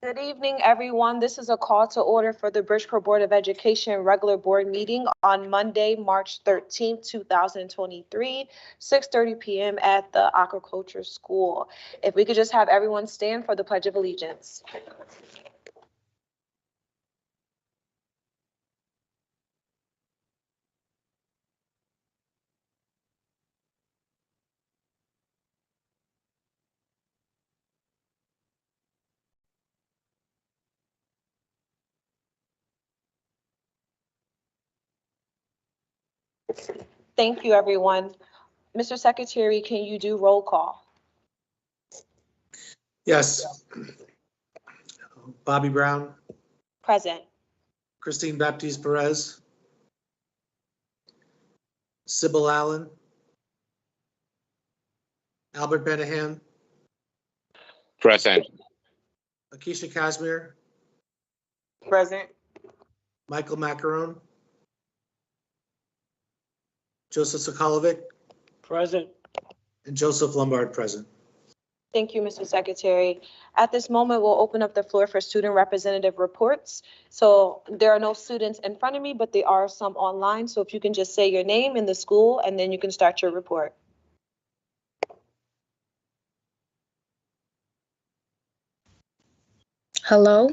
Good evening, everyone. This is a call to order for the Bridgeport Board of Education regular board meeting on Monday, March 13th, 2023, 6:30 p.m. at the Aquaculture School. If we could just have everyone stand for the Pledge of Allegiance. Thank you, everyone. Mr. Secretary, can you do roll call? Yes. Bobby Brown, Present. Christine Baptiste Perez, Sybil Allen, Albert Benahan, Present. Akeisha Kashmir, Present. Michael Macaron, Joseph Sokolovic, Present. and Joseph Lombard present. Thank you, Mr. Secretary. At this moment, we'll open up the floor for student representative reports. So there are no students in front of me, but there are some online. So if you can just say your name and the school, and then you can start your report. Hello,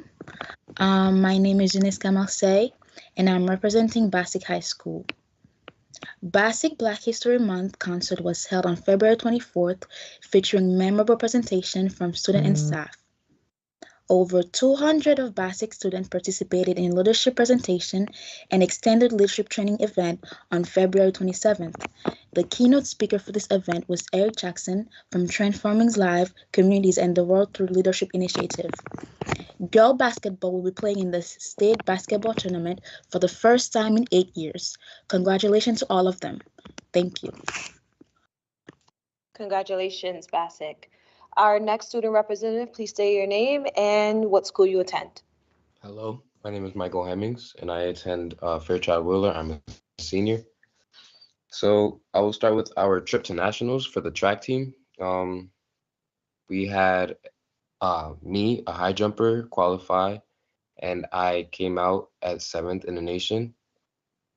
my name is Janiska Marseille, and I'm representing Basic High School. Basic Black History Month concert was held on February 24th, featuring memorable presentation from students and staff. Over 200 of Basic students participated in leadership presentation and extended leadership training event on February 27th. The keynote speaker for this event was Eric Jackson from Transforming Lives, Communities, and the World Through Leadership Initiative. Girl basketball will be playing in the state basketball tournament for the first time in 8 years. Congratulations to all of them. Thank you. Congratulations, Basic. Our next student representative, please state your name and what school you attend. Hello, my name is Michael Hemmings, and I attend Fairchild Wheeler. I'm a senior. So I will start with our trip to nationals for the track team. We had me, a high jumper, qualify, and I came out at 7th in the nation,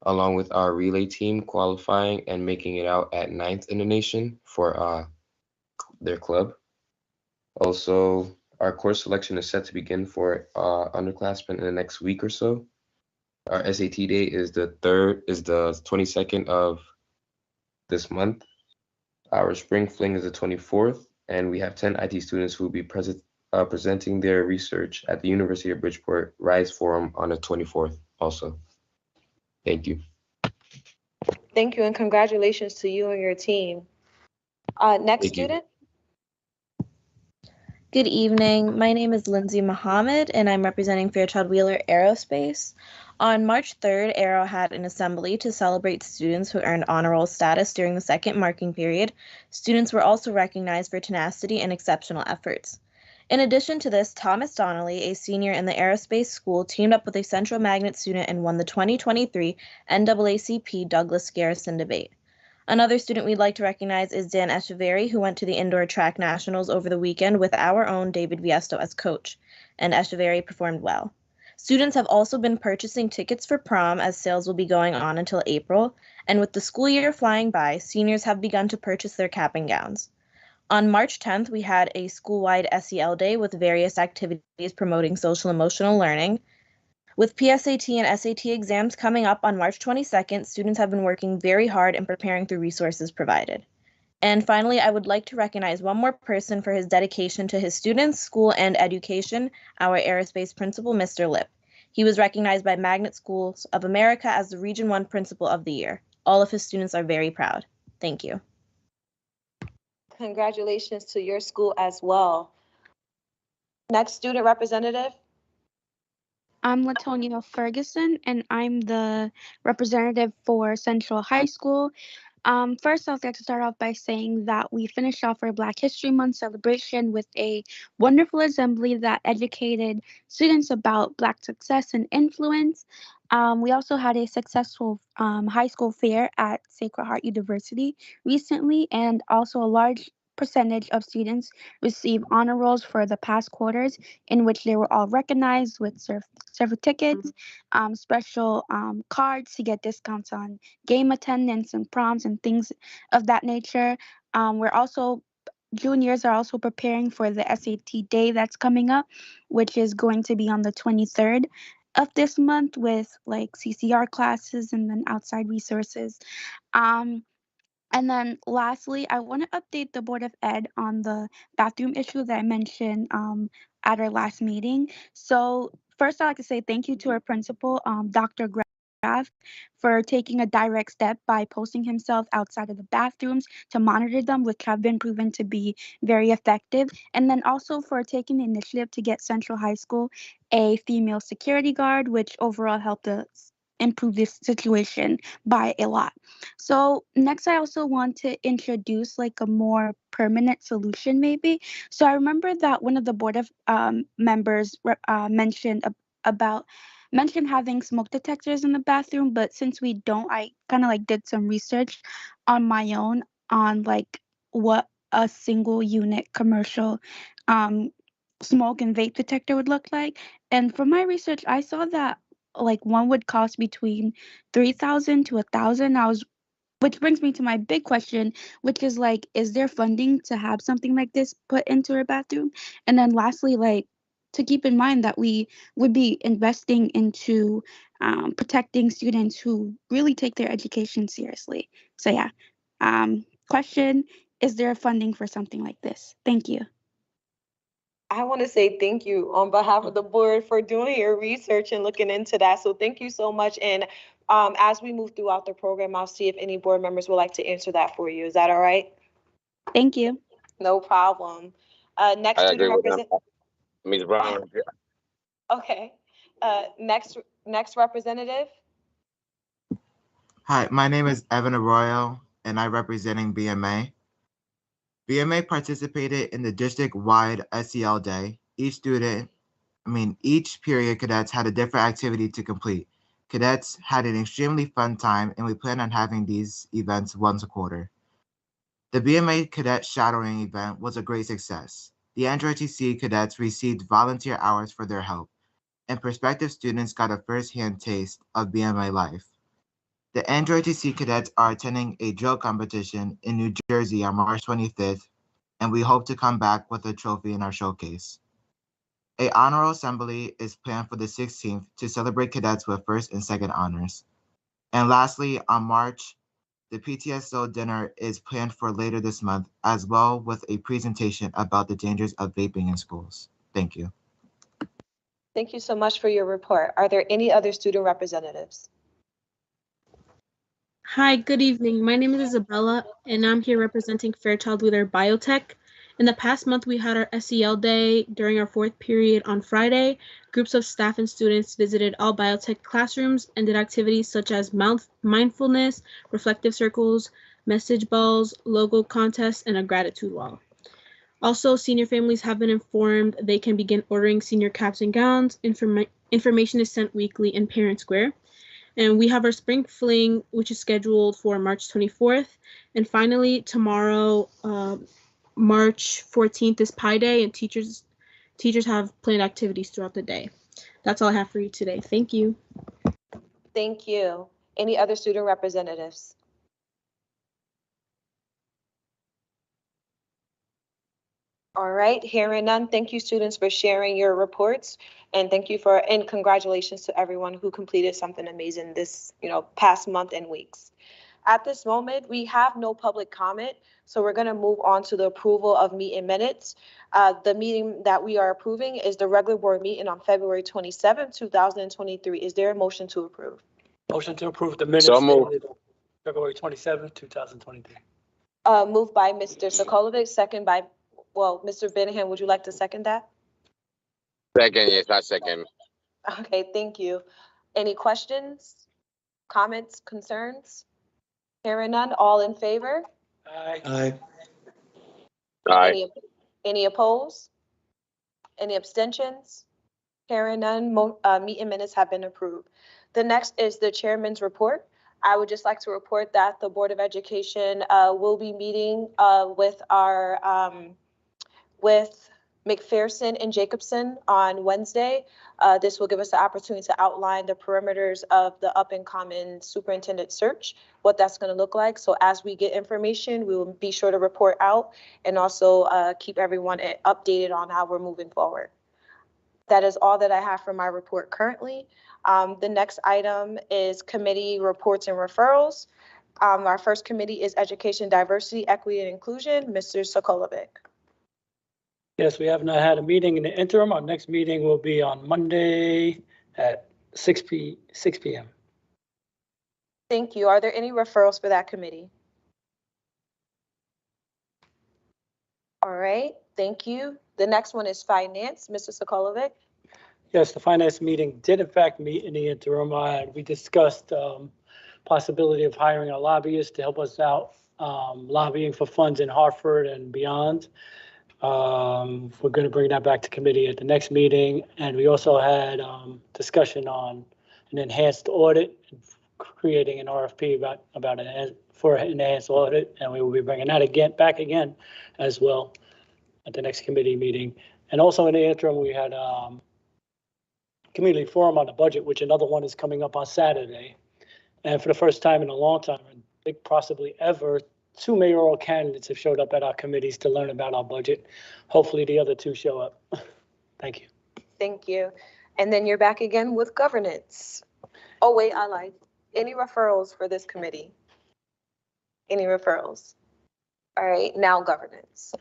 along with our relay team qualifying and making it out at 9th in the nation for their club. Also, our course selection is set to begin for underclassmen in the next week or so. Our SAT day is the 22nd of this month. Our spring fling is the 24th, and we have 10 IT students who will be presenting their research at the University of Bridgeport RISE Forum on the 24th also. Thank you. Thank you and congratulations to you and your team. Next Thank you. student. Good evening. My name is Lindsay Muhammad, and I'm representing Fairchild Wheeler Aerospace. On March 3rd, Aero had an assembly to celebrate students who earned honor roll status during the second marking period. Students were also recognized for tenacity and exceptional efforts. In addition to this, Thomas Donnelly, a senior in the aerospace school, teamed up with a Central Magnet student and won the 2023 NAACP Douglas Garrison debate. Another student we'd like to recognize is Dan Echeverry, who went to the indoor track nationals over the weekend with our own David Viesto as coach, and Echeverry performed well. Students have also been purchasing tickets for prom as sales will be going on until April, and with the school year flying by, seniors have begun to purchase their cap and gowns. On March 10th, we had a school-wide SEL day with various activities promoting social emotional learning. With PSAT and SAT exams coming up on March 22nd, students have been working very hard and preparing through resources provided. And finally, I would like to recognize one more person for his dedication to his students, school, and education, our aerospace principal, Mr. Lip. He was recognized by Magnet Schools of America as the Region 1 Principal of the Year. All of his students are very proud. Thank you. Congratulations to your school as well. Next student representative. I'm Latonia Ferguson, and I'm the representative for Central High School. First, I'd like to start off by saying that we finished off our Black History Month celebration with a wonderful assembly that educated students about Black success and influence. We also had a successful high school fair at Sacred Heart University recently, and also a large percentage of students receive honor rolls for the past quarters, in which they were all recognized with certificates, special cards to get discounts on game attendance and proms and things of that nature. We're also Juniors are also preparing for the SAT day that's coming up, which is going to be on the 23rd of this month with like CCR classes and then outside resources. Um, and then lastly, I want to update the Board of Ed on the bathroom issue that I mentioned at our last meeting. So first, I'd like to say thank you to our principal, Dr. Graf, for taking a direct step by posting himself outside of the bathrooms to monitor them, which have been proven to be very effective. And then also for taking the initiative to get Central High School a female security guard, which overall helped us improve this situation by a lot. So next, I also want to introduce like a more permanent solution, maybe. So I remember that one of the board of members mentioned about mentioned having smoke detectors in the bathroom, but since we don't, I kind of like did some research on my own on like what a single unit commercial smoke and vape detector would look like. And from my research, I saw that like one would cost between 3,000 to 1,000. Which brings me to my big question, which is like, is there funding to have something like this put into our bathroom? And then lastly, like to keep in mind that we would be investing into protecting students who really take their education seriously. So yeah, question, is there funding for something like this? Thank you. I want to say thank you on behalf of the board for doing your research and looking into that. So thank you so much. And as we move throughout the program, I'll see if any board members would like to answer that for you. Is that all right? Thank you. No problem. Next I student agree with them. represent. Ms. Brown. Okay. Next representative. Hi, my name is Evan Arroyo, and I'm representing BMA. BMA participated in the district-wide SEL Day. Each period cadets had a different activity to complete. Cadets had an extremely fun time, and we plan on having these events once a quarter. The BMA cadet shadowing event was a great success. The Android TC cadets received volunteer hours for their help, and prospective students got a first-hand taste of BMA life. The Android TC cadets are attending a drill competition in New Jersey on March 25th, and we hope to come back with a trophy in our showcase. A honor assembly is planned for the 16th to celebrate cadets with first and second honors. And lastly, on March, the PTSO dinner is planned for later this month, as well with a presentation about the dangers of vaping in schools. Thank you. Thank you so much for your report. Are there any other student representatives? Hi, good evening. My name is Isabella, and I'm here representing Fairchild Wheeler Biotech. In the past month, we had our SEL Day during our fourth period on Friday. Groups of staff and students visited all biotech classrooms and did activities such as mindfulness, reflective circles, message balls, logo contests, and a gratitude wall. Also, senior families have been informed they can begin ordering senior caps and gowns. Information is sent weekly in Parent Square. And we have our spring fling, which is scheduled for March 24th. And finally, tomorrow, March 14th is Pi Day, and teachers have planned activities throughout the day. That's all I have for you today. Thank you. Thank you. Any other student representatives? All right, hearing none, thank you students for sharing your reports, and thank you and congratulations to everyone who completed something amazing this, past month and weeks. At this moment, we have no public comment, so we're going to move on to the approval of meeting minutes. The meeting that we are approving is the regular board meeting on February 27, 2023. Is there a motion to approve? Motion to approve the minutes So moved. dated February 27, 2023. Moved by Mr. Sokolovic, second by, Mr. Benham, would you like to second that? Second, yes, I second. Okay, thank you. Any questions, comments, concerns? Hearing none, all in favor? Aye. Aye. Aye. Any opposed? Any abstentions? Hearing none, meeting minutes have been approved. The next is the chairman's report. I would just like to report that the Board of Education will be meeting with with McPherson and Jacobson on Wednesday. This will give us the opportunity to outline the perimeters of the up-and-coming superintendent search, what that's going to look like. So as we get information, we will be sure to report out and also keep everyone updated on how we're moving forward. That is all that I have for my report currently. The next item is committee reports and referrals. Our first committee is Education, Diversity, Equity, and Inclusion. Mr. Sokolovic. Yes, we have not had a meeting in the interim. Our next meeting will be on Monday at 6 p.m. Thank you. Are there any referrals for that committee? All right, thank you. The next one is Finance. Mr. Sokolovic. Yes, the finance meeting did in fact meet in the interim. We discussed possibility of hiring a lobbyist to help us out lobbying for funds in Hartford and beyond. We're going to bring that back to committee at the next meeting. And we also had discussion on an enhanced audit, creating an RFP for an enhanced audit. And we will be bringing that back again as well at the next committee meeting. And also in the interim, we had community forum on the budget, which another one is coming up on Saturday. And for the first time in a long time, I think possibly ever, 2 mayoral candidates have showed up at our committees to learn about our budget. Hopefully the other 2 show up. Thank you. Thank you. And then you're back again with governance. Oh, wait, I lied. Any referrals for this committee? Any referrals? All right, now governance.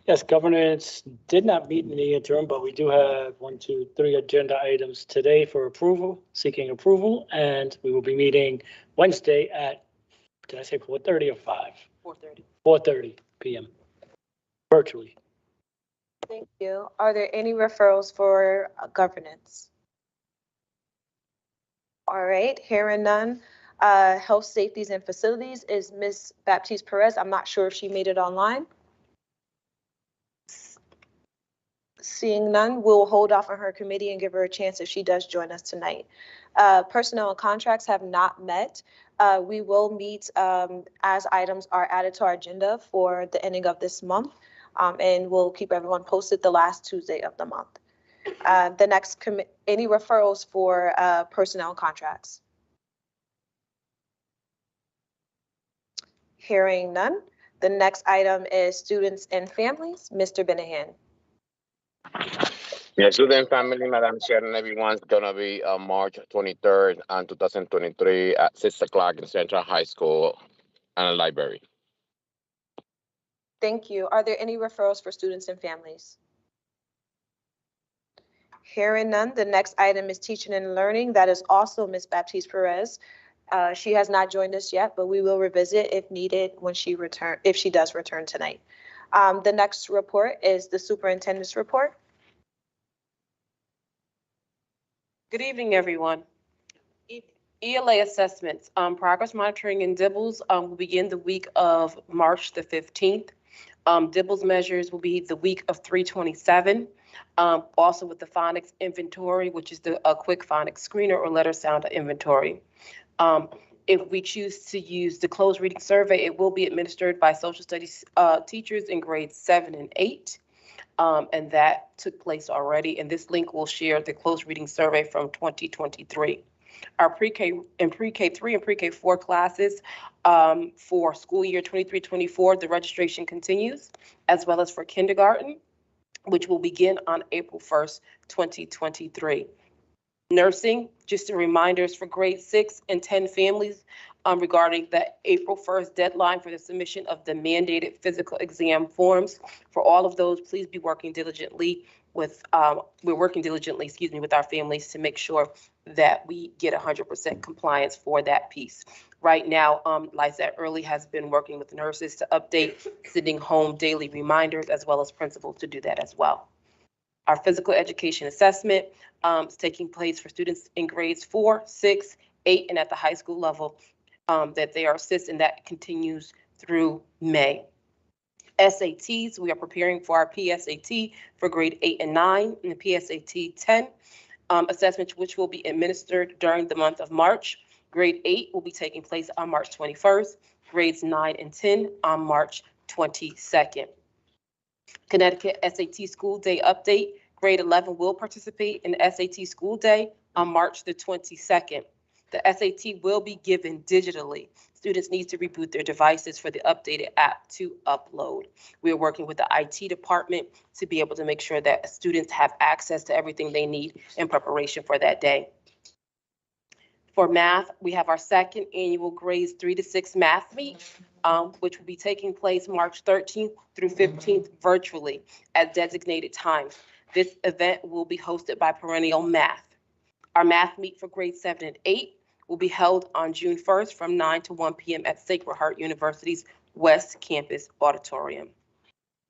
Yes, governance did not meet in the interim, but we do have 1, 2, 3 agenda items today for approval, seeking approval. And we will be meeting Wednesday at, did I say 4:30 or 5? 4:30. 4:30 p.m. virtually. Thank you. Are there any referrals for governance? All right, hearing none. Health, Safeties, and Facilities is Ms. Baptiste Perez. I'm not sure if she made it online. Seeing none, we'll hold off on her committee and give her a chance if she does join us tonight. Personnel and contracts have not met. We will meet as items are added to our agenda for the ending of this month, and we'll keep everyone posted the last Tuesday of the month. The next any referrals for personnel and contracts? Hearing none. The next item is students and families. Mr. Benahan. Yeah, student family, Madam Chair, and everyone's gonna be March 23rd and 2023 at 6 o'clock in Central High School and a library. Thank you. Are there any referrals for students and families? Hearing none, the next item is teaching and learning. That is also Ms. Baptiste Perez. She has not joined us yet, but we will revisit if needed when if she does return tonight. The next report is the superintendent's report. Good evening, everyone. ELA assessments, progress monitoring and DIBELS will begin the week of March the 15th. DIBELS measures will be the week of 3/27. Also with the phonics inventory, which is the quick phonics screener or letter sound inventory. If we choose to use the closed reading survey, it will be administered by social studies teachers in grades 7 and 8. And that took place already. And this link will share the closed reading survey from 2023. Our pre-K and pre-K3 and pre-K4 classes for school year 23-24, the registration continues, as well as for kindergarten, which will begin on April 1st, 2023. Nursing, just a reminders for grade 6 and 10 families regarding the April 1st deadline for the submission of the mandated physical exam forms. For all of those, please be working diligently with, we're working diligently, with our families to make sure that we get 100% compliance for that piece. Right now, Lysette Early has been working with nurses to update, sending home daily reminders, as well as principals to do that as well. Our physical education assessment is taking place for students in grades 4, 6, 8, and at the high school level that they are assessed, and that continues through May. SATs, we are preparing for our PSAT for grade 8 and 9 and the PSAT 10 assessment, which will be administered during the month of March. Grade 8 will be taking place on March 21st, grades 9 and 10 on March 22nd. Connecticut SAT School Day update. Grade 11 will participate in the SAT School Day on March the 22nd. The SAT will be given digitally. Students need to reboot their devices for the updated app to upload. We are working with the IT department to be able to make sure that students have access to everything they need in preparation for that day. For math, we have our second annual grades 3 to 6 math meet, which will be taking place March 13th through 15th virtually at designated times. This event will be hosted by Perennial Math. Our math meet for grades 7 and 8 will be held on June 1st from 9 to 1 p.m. at Sacred Heart University's West Campus Auditorium.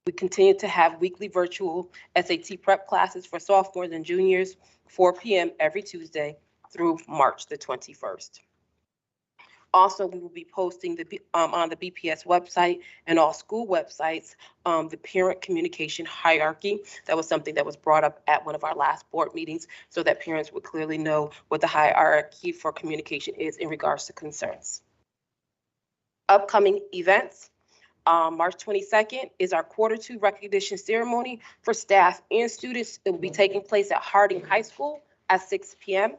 We continue to have weekly virtual SAT prep classes for sophomores and juniors, 4 p.m. every Tuesday through March the 21st. Also, we will be posting on the BPS website and all school websites, the parent communication hierarchy. That was something that was brought up at one of our last board meetings so that parents would clearly know what the hierarchy for communication is in regards to concerns. Upcoming events. March 22nd is our Q2 recognition ceremony for staff and students. It will be taking place at Harding High School at 6 p.m.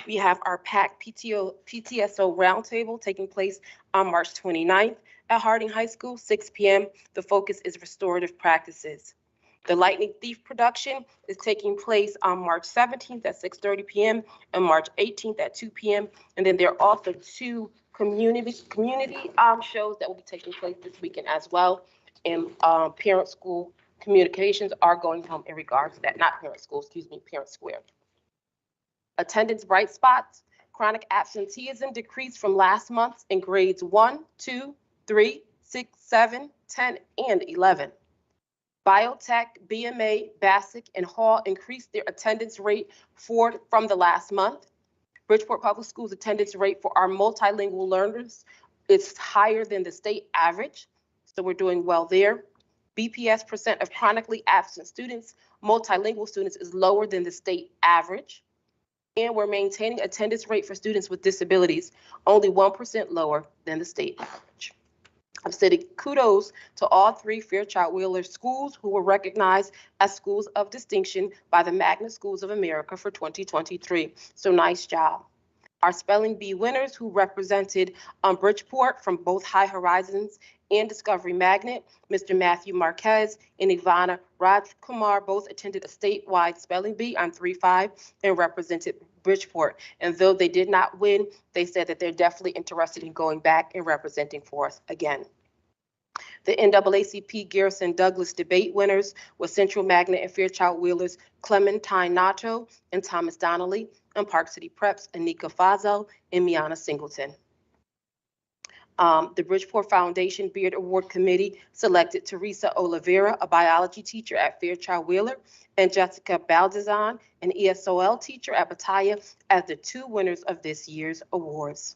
We have our PAC PTSO roundtable taking place on March 29th at Harding High School, 6 p.m. The focus is restorative practices. The Lightning Thief production is taking place on March 17th at 6:30 p.m. and March 18th at 2 p.m. And then there are also two community shows that will be taking place this weekend as well. And parent school communications are going home in regards to that, not parent school, excuse me, Parent Square. Attendance bright spots. Chronic absenteeism decreased from last month in grades 1, 2, 3, 6, 7, 10, and 11. Biotech, BMA, Bassick, and Hall increased their attendance rate from the last month. Bridgeport Public Schools attendance rate for our multilingual learners is higher than the state average, so we're doing well there. BPS percent of chronically absent students, multilingual students, is lower than the state average. And we're maintaining attendance rate for students with disabilities, only 1% lower than the state average. I'm sending kudos to all 3 Fairchild Wheeler schools who were recognized as schools of distinction by the Magnet Schools of America for 2023. So nice job. Our Spelling Bee winners who represented Bridgeport from both High Horizons and Discovery Magnet, Mr. Matthew Marquez and Ivana Rajkumar, both attended a statewide spelling bee on 3-5 and represented Bridgeport. And though they did not win, they said that they're definitely interested in going back and representing for us again. The NAACP Garrison Douglas debate winners were Central Magnet and Fairchild Wheeler's Clementine Nato and Thomas Donnelly, and Park City Prep's Anika Fazel and Miana Singleton. The Bridgeport Foundation Beard Award Committee selected Teresa Oliveira, a biology teacher at Fairchild Wheeler, and Jessica Baldizan, an ESOL teacher at Bataya, as the 2 winners of this year's awards.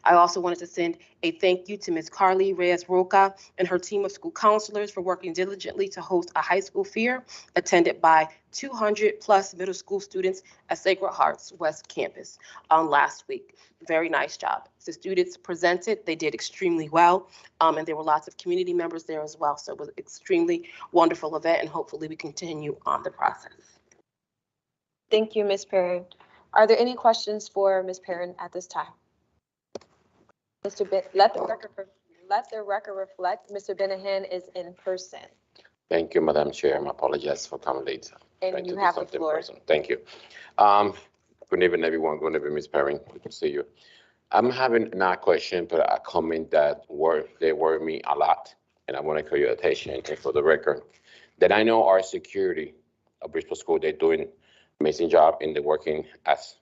I also wanted to send a thank you to Ms. Carly Reyes-Roca and her team of school counselors for working diligently to host a high school fair attended by 200+ middle school students at Sacred Heart's West Campus last week. Very nice job. The students presented, they did extremely well, and there were lots of community members there as well. So it was an extremely wonderful event, and hopefully we continue on the process. Thank you, Ms. Perrin. Are there any questions for Ms. Perrin at this time? Mr. Let the record reflect Mr. Benahan is in person. Thank you, Madam Chair. I apologize for coming late. And you have the floor. Thank you. Good evening, everyone. Good evening, Ms. Perrin. Good to see you. I'm having not a question, but a comment that they worry me a lot, and I want to call your attention and for the record that I know our security of Bridgeport School, they're doing an amazing job and they're working as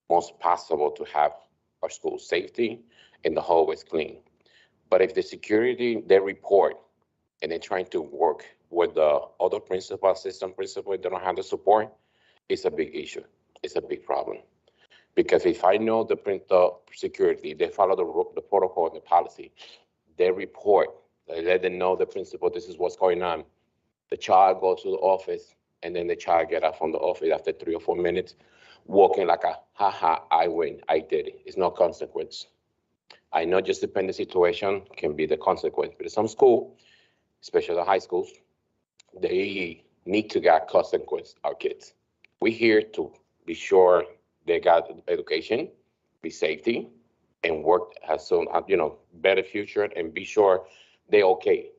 most possible to have our school safety and the hallways clean. But if the security, they report and they're trying to work with the other principal, assistant principal, they don't have the support, it's a big issue. It's a big problem. Because if I know the security, they follow the protocol and the policy, they report, they let them know the principal, this is what's going on. The child goes to the office and then the child get out from the office after 3 or 4 minutes walking like a, haha, I win, I did it. It's no consequence. I know just depend the situation can be the consequence, but some school, especially the high schools, they need to get consequence our kids. We're here to be sure they got education, be safety, and work has some, better future and be sure they okay.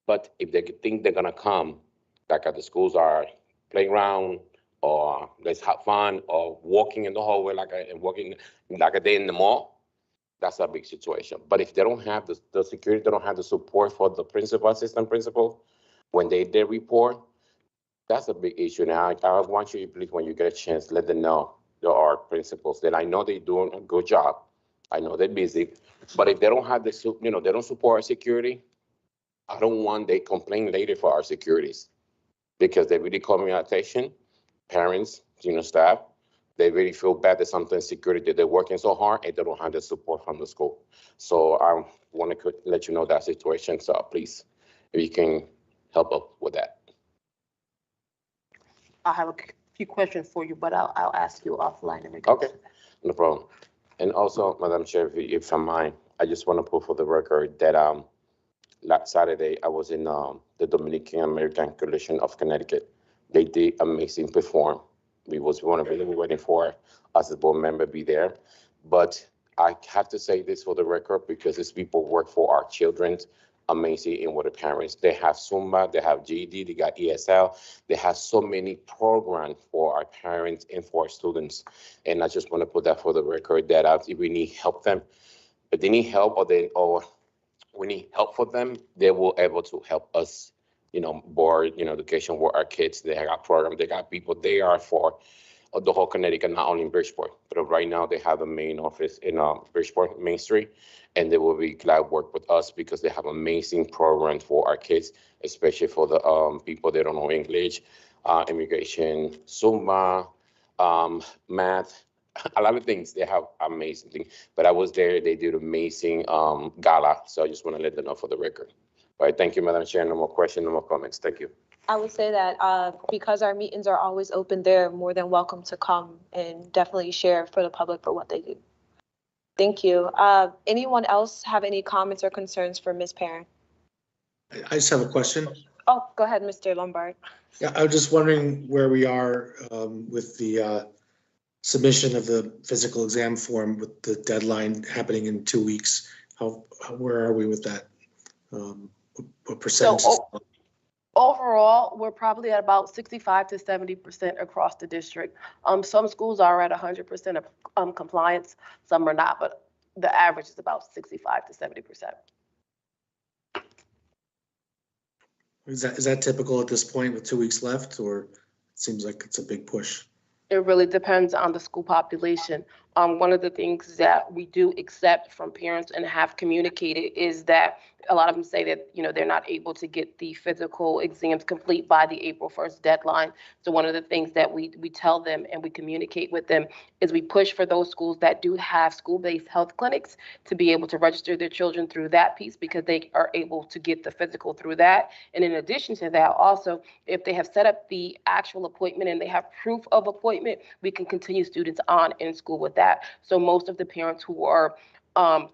But if they think they're gonna come, like at the schools are playground or let's have fun or walking in the hallway and walking like a day in the mall, that's a big situation. But if they don't have the security, they don't have the support for the principal, assistant principal, when they report, that's a big issue. Now, I want you, please, when you get a chance, let them know there are principals that I know they're doing a good job. I know they're busy, but if they don't have they don't support our security, I don't want they complain later for our securities because they really call me attention, parents, staff, they really feel bad that sometimes security, they're working so hard and they don't have the support from the school. So I want to let you know that situation. So please, if you can help up with that. I have a few questions for you, but I'll ask you offline in regards. Okay, no problem. And also, Madam Chair, if I mind, I just want to put for the record that last Saturday I was in the Dominican American Coalition of Connecticut. They did amazing perform. We were waiting for us as a board member be there, but I have to say this for the record because these people work for our children. Amazing in what the parents. They have Zumba, they have GED, they got ESL. They have so many programs for our parents and for our students. And I just want to put that for the record that if we need help them, if they need help or we need help for them, they will able to help us, board, education for our kids. They got programs, they got people, they are for the whole Connecticut, not only in Bridgeport, but right now they have a main office in Bridgeport, Main Street, and they will be glad to work with us because they have amazing programs for our kids, especially for the people that don't know English, immigration, Zumba, math, a lot of things. They have amazing things. But I was there, they did amazing gala, so I just want to let them know for the record. All right, thank you, Madam Chair. No more questions, no more comments. Thank you. I would say that because our meetings are always open, they're more than welcome to come and definitely share for the public for what they do. Thank you. Anyone else have any comments or concerns for Ms. Perrin? I just have a question. Oh, go ahead, Mr. Lombard. Yeah, I was just wondering where we are with the submission of the physical exam form with the deadline happening in 2 weeks. Where are we with that? What percentage? So, overall, we're probably at about 65 to 70% across the district. Some schools are at 100% of compliance, some are not, but the average is about 65 to 70%. Is that typical at this point with 2 weeks left, or it seems like it's a big push? It really depends on the school population. One of the things that we do accept from parents and have communicated is that a lot of them say that, they're not able to get the physical exams complete by the April 1st deadline. So one of the things that we tell them and we communicate with them is we push for those schools that do have school-based health clinics to be able to register their children through that piece because they are able to get the physical through that. And in addition to that, also, if they have set up the actual appointment and they have proof of appointment, we can continue students on in school with that. So most of the parents who are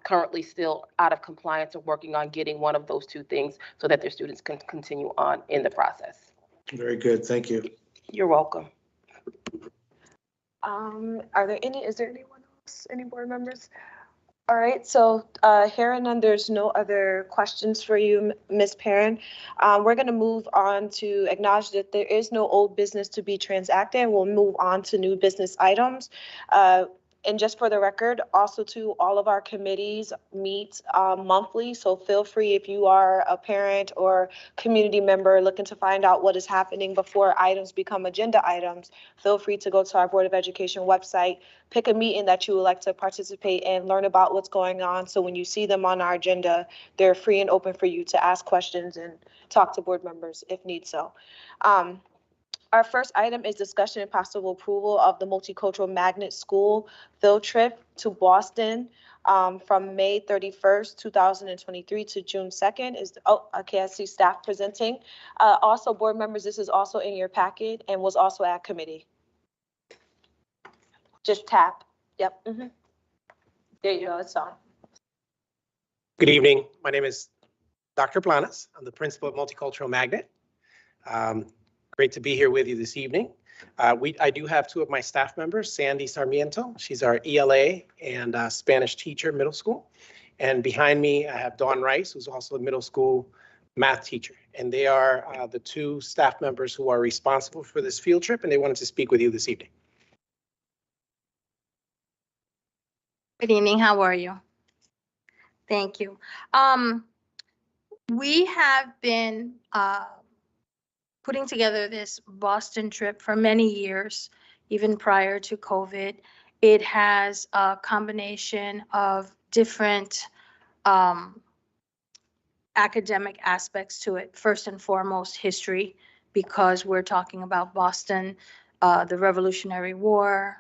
currently still out of compliance are working on getting one of those two things so that their students can continue on in the process. Very good, thank you. You're welcome. Is there anyone else, any board members? All right, so hearing none, there's no other questions for you, Ms. Perrin. We're going to move on to acknowledge that there is no old business to be transacted. We'll move on to new business items. And just for the record, also to all of our committees meet monthly. So feel free if you are a parent or community member looking to find out what is happening before items become agenda items, feel free to go to our Board of Education website, pick a meeting that you would like to participate in, learn about what's going on. So when you see them on our agenda, they're free and open for you to ask questions and talk to board members if need so. Our first item is discussion and possible approval of the Multicultural Magnet School field trip to Boston from May 31st, 2023 to June 2nd. Okay, I see staff presenting. Also, board members, this is also in your packet and was also at committee. Just tap. Yep. There you go, it's on. Good evening. My name is Dr. Planas. I'm the principal at Multicultural Magnet. Great to be here with you this evening. I do have two of my staff members, Sandy Sarmiento. She's our ELA and Spanish teacher, middle school. And behind me, I have Dawn Rice, who's also a middle school math teacher. And they are the two staff members who are responsible for this field trip, and they wanted to speak with you this evening. Good evening, how are you? Thank you. We have been putting together this Boston trip for many years, even prior to COVID. It has a combination of different academic aspects to it. First and foremost, history, because we're talking about Boston, the Revolutionary War,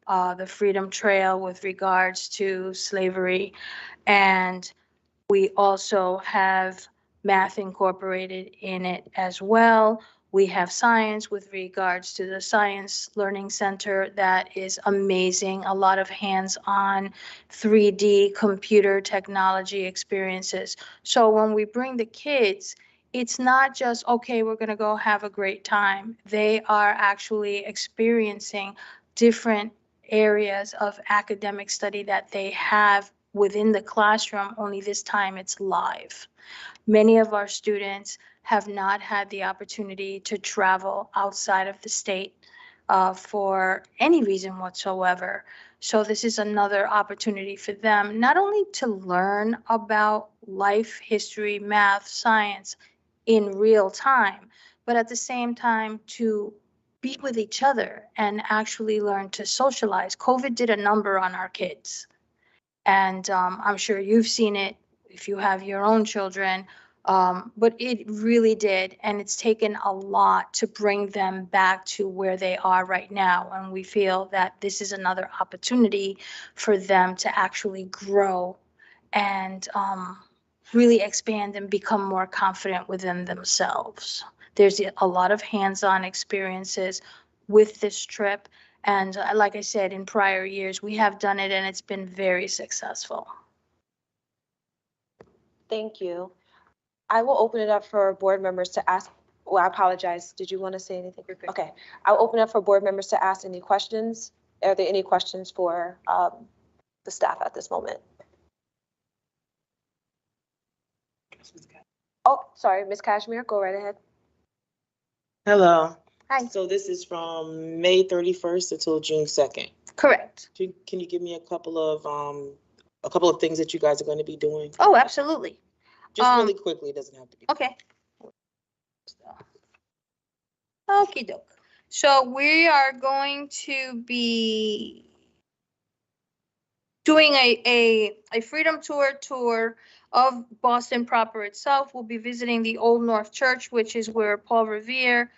the Freedom Trail with regards to slavery, and we also have math incorporated in it as well. We have science with regards to the Science Learning Center that is amazing. A lot of hands-on 3D computer technology experiences. So when we bring the kids, it's not just, okay, we're gonna go have a great time. They are actually experiencing different areas of academic study that they have within the classroom, only this time it's live. Many of our students have not had the opportunity to travel outside of the state for any reason whatsoever. So this is another opportunity for them, not only to learn about life, history, math, science in real time, but at the same time to be with each other and actually learn to socialize. COVID did a number on our kids. And I'm sure you've seen it if you have your own children, but it really did. And it's taken a lot to bring them back to where they are right now. And we feel that this is another opportunity for them to actually grow and really expand and become more confident within themselves. There's a lot of hands-on experiences with this trip. And like I said, in prior years, we have done it and it's been very successful. Thank you. I will open it up for board members to ask. Well, I apologize. Did you want to say anything? Okay. I'll open up for board members to ask any questions. Are there any questions for the staff at this moment? Oh, sorry, Ms. Cashmere, go right ahead. Hello. Hi. So this is from May 31st until June 2nd. Correct. Can you give me a couple of things that you guys are going to be doing? Oh, absolutely. Just really quickly. It doesn't have to be. Okay. Okie doke. So we are going to be doing a freedom tour of Boston proper itself. We'll be visiting the Old North Church, which is where Paul Revere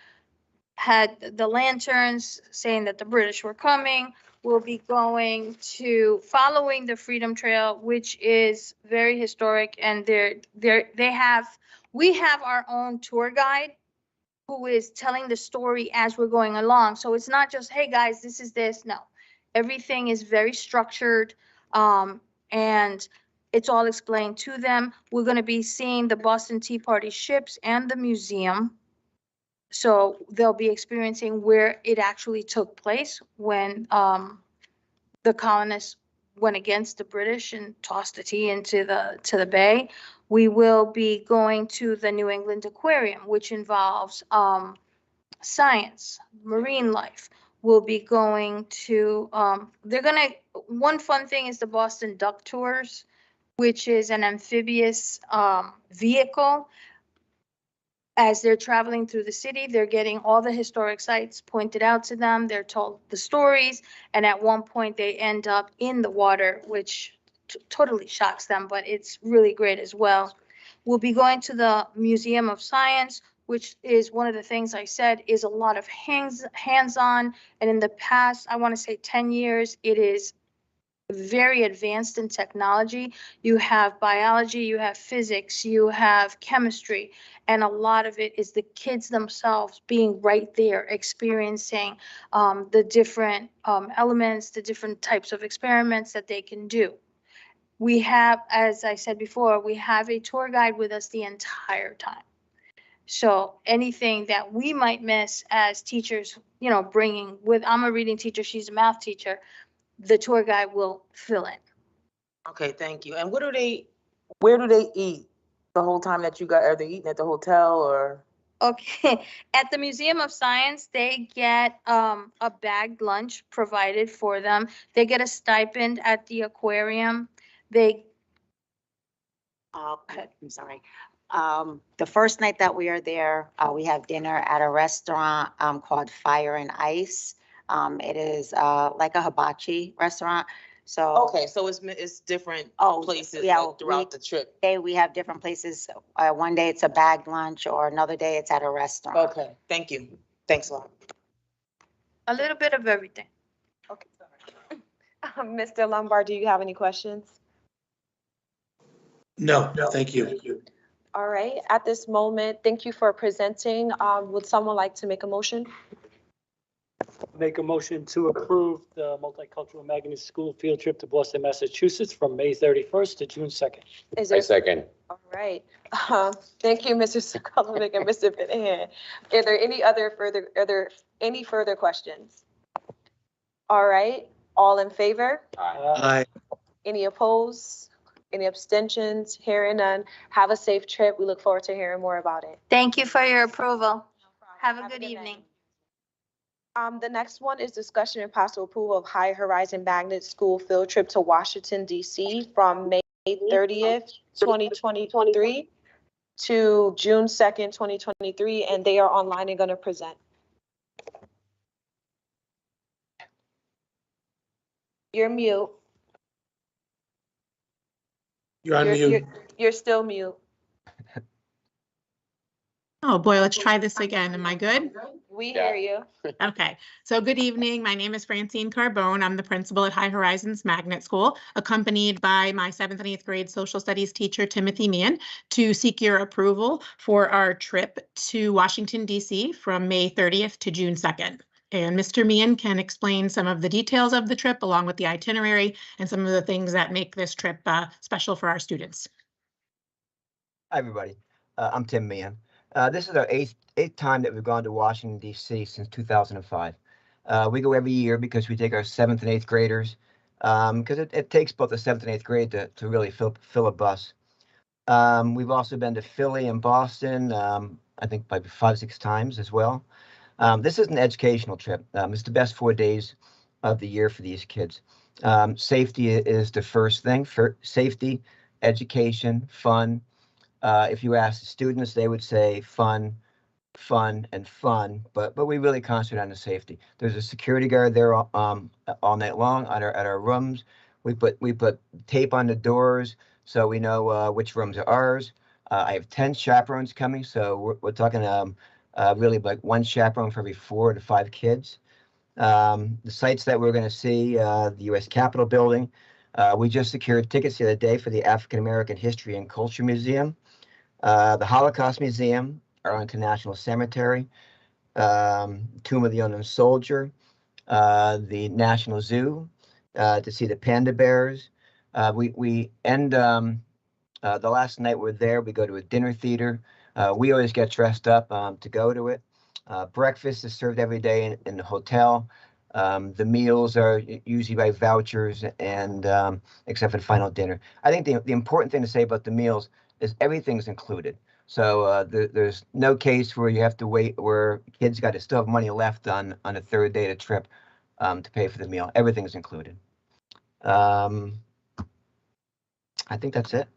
had the lanterns saying that the British were coming. We'll be going to following the Freedom Trail, which is very historic, and we have our own tour guide who is telling the story as we're going along. So it's not just, hey guys, this is this. No, everything is very structured, and it's all explained to them. We're going to be seeing the Boston Tea Party ships and the museum. So they'll be experiencing where it actually took place when the colonists went against the British and tossed the tea into the bay. We will be going to the New England Aquarium, which involves science, marine life. We'll be going to, one fun thing is the Boston Duck Tours, which is an amphibious vehicle. As they're traveling through the city, they're getting all the historic sites pointed out to them. They're told the stories, and at one point they end up in the water, which totally shocks them, but it's really great as well. We'll be going to the Museum of Science, which is one of the things I said is a lot of hands-on, and in the past, I want to say 10 years, it is very advanced in technology. You have biology, you have physics, you have chemistry, and a lot of it is the kids themselves being right there, experiencing the different elements, the different types of experiments that they can do. We have, as I said before, we have a tour guide with us the entire time. So anything that we might miss as teachers, you know, bringing with, I'm a reading teacher, she's a math teacher, the tour guide will fill in. Okay, thank you. And where do they eat the whole time that you got, are they eating at the hotel or? Okay, at the Museum of Science, they get a bagged lunch provided for them. They get a stipend at the aquarium. They, I'm sorry. The first night that we are there, we have dinner at a restaurant called Fire and Ice. It is like a hibachi restaurant. So Okay, so it's different Oh, places yeah, like, throughout the trip. we have different places. One day it's a bagged lunch, or another day it's at a restaurant. Okay, thank you. Thanks a lot. a little bit of everything. Okay, sorry. Mr. Lombard, do you have any questions? No, thank you. All right, at this moment, thank you for presenting. Would someone like to make a motion? Make a motion to approve the Multicultural Magnet School field trip to Boston, Massachusetts from May 31st to June 2nd. Is I there? second. All right. Thank you, Mr. Sokolovic and Mr. Finahan. Are there any further questions? All right, all in favor? Aye. Any opposed? Any abstentions? Hearing none. Have a safe trip. We look forward to hearing more about it. Thank you for your approval. Have a good evening. The next one is discussion and possible approval of High Horizon Magnet School field trip to Washington, D.C. from May 30th, 2023 to June 2nd, 2023, and they are online and going to present. You're mute. You're on mute. You're still mute. Oh boy, let's try this again. Am I good? We hear you. Okay, so good evening. My name is Francine Carbone. I'm the principal at High Horizons Magnet School, accompanied by my 7th and 8th grade social studies teacher, Timothy Meehan, to seek your approval for our trip to Washington, D.C. from May 30th to June 2nd. And Mr. Meehan can explain some of the details of the trip along with the itinerary and some of the things that make this trip special for our students. Hi, everybody. I'm Tim Meehan. This is our eighth time that we've gone to Washington, D.C. since 2005. We go every year because we take our 7th and 8th graders, because it takes both the 7th and 8th grade to really fill a bus. We've also been to Philly and Boston, I think by 5-6 times as well. This is an educational trip. It's the best 4 days of the year for these kids. Safety is the first thing. For safety, education, fun. If you ask the students, they would say fun, and fun, but we really concentrate on the safety. There's a security guard there all night long at our rooms. We put tape on the doors so we know which rooms are ours. I have 10 chaperones coming, so we're talking really like 1 chaperone for every 4 to 5 kids. The sites that we're going to see, the U.S. Capitol building. We just secured tickets the other day for the African American History and Culture Museum. The Holocaust Museum, Arlington National Cemetery, Tomb of the Unknown Soldier, the National Zoo, to see the panda bears. We end the last night we're there, we go to a dinner theater. We always get dressed up to go to it. Breakfast is served every day in the hotel. The meals are usually by vouchers, and except for the final dinner. I think the important thing to say about the meals is everything's included. So there's no case where you have to wait, where kids got to still have money left on the 3rd day of the trip to pay for the meal. Everything's included. I think that's it.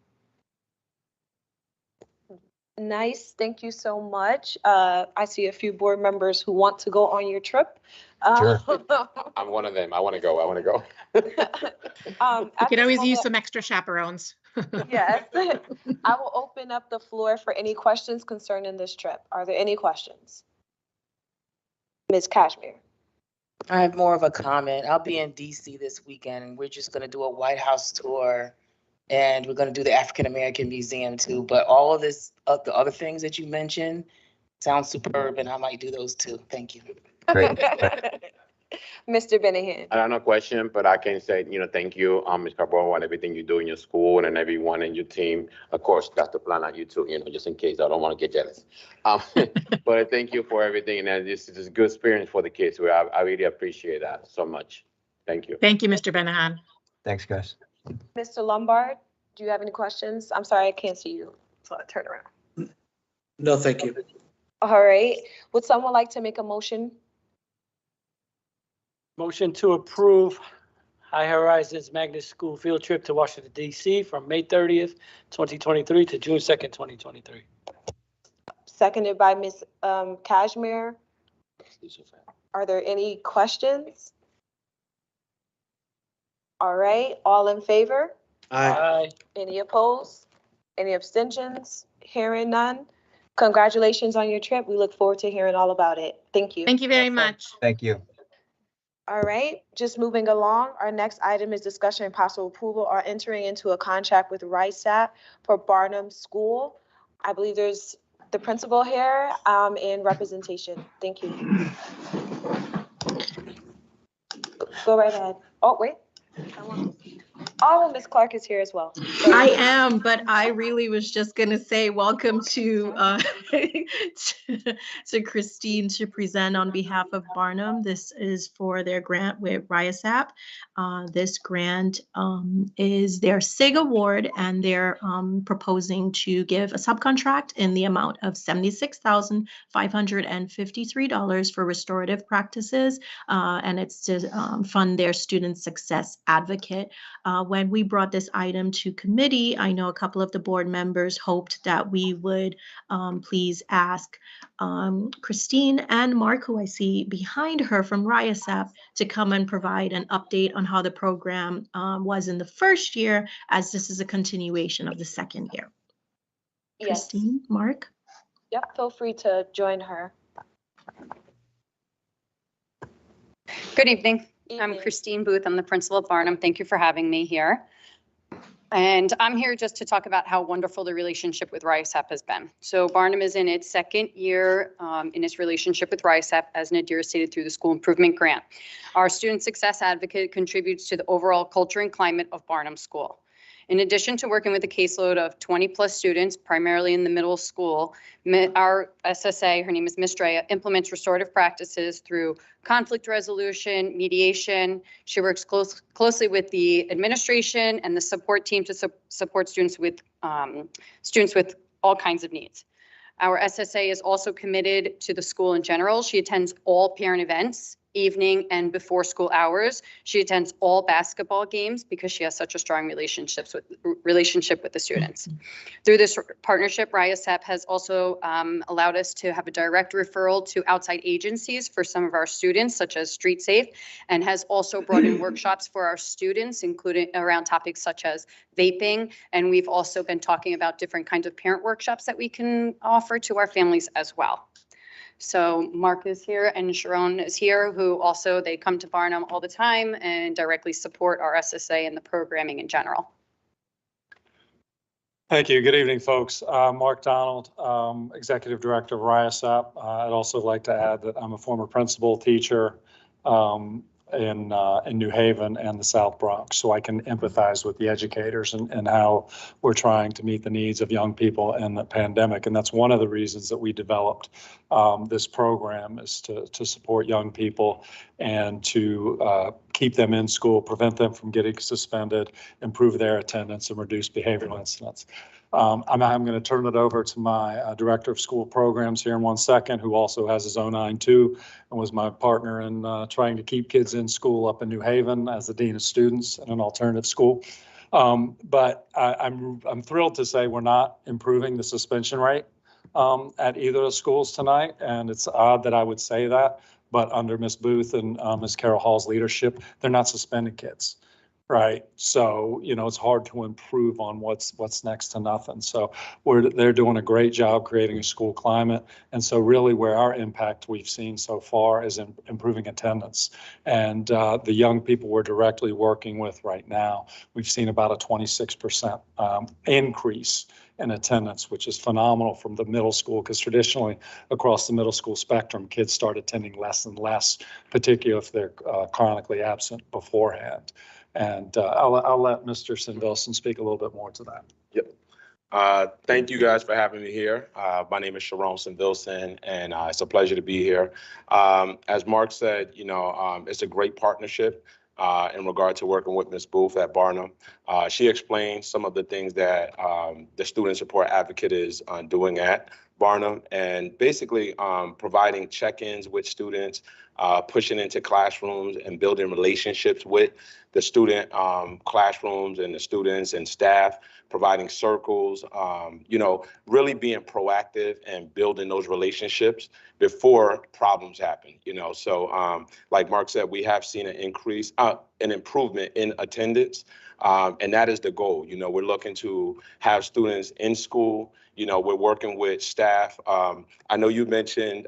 Nice, thank you so much. I see a few board members who want to go on your trip. Sure. I'm one of them. I want to go. You can always use some extra chaperones. Yes. I will open up the floor for any questions concerning this trip. Are there any questions? Ms. Cashmere. I have more of a comment. I'll be in DC this weekend and we're just gonna do a White House tour. And we're gonna do the African American Museum too, but all of this, the other things that you mentioned sound superb and I might do those too. Thank you. Great. Mr. Benahan. I don't know question, but I can say, thank you, Ms. Carbone, and everything you do in your school and everyone in your team. Of course, that's the plan on you too, just in case I don't want to get jealous. But thank you for everything, and this is a good experience for the kids. I really appreciate that so much. Thank you. Thank you, Mr. Benahan. Thanks, guys. Mr. Lombard, do you have any questions? I'm sorry, I can't see you, so I turn around. No, thank you. All right, would someone like to make a motion? Motion to approve High Horizons Magnet School field trip to Washington DC from May 30th, 2023 to June 2nd, 2023. Seconded by Ms. Kashmir. Are there any questions? All right, all in favor? Aye. Any opposed? Any abstentions? Hearing none. Congratulations on your trip. We look forward to hearing all about it. Thank you. Thank you very much. Thank you. All right, just moving along. Our next item is discussion and possible approval or entering into a contract with RISAP for Barnum School. I believe there's the principal here and representation. Thank you. Go right ahead. Oh, wait. Oh, Ms. Clark is here as well. I am, but I really was just going to say welcome to to Christine to present on behalf of Barnum. This is for their grant with RISAP. This grant is their SIG award, and they're proposing to give a subcontract in the amount of $76,553 for restorative practices, and it's to fund their student success advocate. When we brought this item to committee, I know a couple of the board members hoped that we would please ask Christine and Mark, who I see behind her from RISAP, to come and provide an update on how the program was in the first year, as this is a continuation of the second year. Yes. Christine, Mark? Yep, feel free to join her. Good evening. I'm Christine Booth. I'm the principal at Barnum. Thank you for having me here. And I'm here just to talk about how wonderful the relationship with RISAP has been. So Barnum is in its second year in its relationship with RISAP, as Nadir stated, through the School Improvement Grant. Our student success advocate contributes to the overall culture and climate of Barnum School. In addition to working with a caseload of 20 plus students, primarily in the middle school, our SSA, her name is Ms. Drea, implements restorative practices through conflict resolution, mediation. She works closely with the administration and the support team to support students with all kinds of needs. Our SSA is also committed to the school in general. She attends all parent events, evening and before school hours. She attends all basketball games because she has such a strong relationship with the students. Through this partnership, RISAP has also allowed us to have a direct referral to outside agencies for some of our students, such as Street Safe, and has also brought in workshops for our students, including around topics such as vaping. And we've also been talking about different kinds of parent workshops that we can offer to our families as well. So Mark is here and Sharon is here, who also, they come to Barnum all the time and directly support our SSA and the programming in general. Thank you. Good evening, folks. Mark Donald, Executive Director of RISAP. I'd also like to add that I'm a former principal teacher in New Haven and the South Bronx, so I can empathize with the educators and how we're trying to meet the needs of young people in the pandemic. And that's one of the reasons that we developed this program, is to support young people and to keep them in school, prevent them from getting suspended, improve their attendance, and reduce behavioral incidents. I'm going to turn it over to my Director of School Programs here in 1 second, who also has his own 9-2 and was my partner in trying to keep kids in school up in New Haven as the Dean of Students in an alternative school. But I'm thrilled to say we're not improving the suspension rate at either of the schools tonight. And it's odd that I would say that, but under Ms. Booth and Ms. Carol Hall's leadership, they're not suspending kids. right? So, it's hard to improve on what's next to nothing. So they're doing a great job creating a school climate. And so really where our impact we've seen so far is in improving attendance. And the young people we're directly working with right now, we've seen about a 26% increase in attendance, which is phenomenal from the middle school, because traditionally across the middle school spectrum, kids start attending less and less, particularly if they're chronically absent beforehand. And I'll let Mr. Sinvilson speak a little bit more to that. Yep. Thank you guys for having me here. My name is Sharon Sinvilson, and it's a pleasure to be here. As Mark said, it's a great partnership in regard to working with Ms. Booth at Barnum. She explained some of the things that the Student Support Advocate is doing at Barnum, and basically providing check-ins with students, pushing into classrooms and building relationships with the student classrooms and the students and staff, providing circles, really being proactive and building those relationships before problems happen, So like Mark said, we have seen an increase, an improvement in attendance. And that is the goal. We're looking to have students in school. We're working with staff. I know you mentioned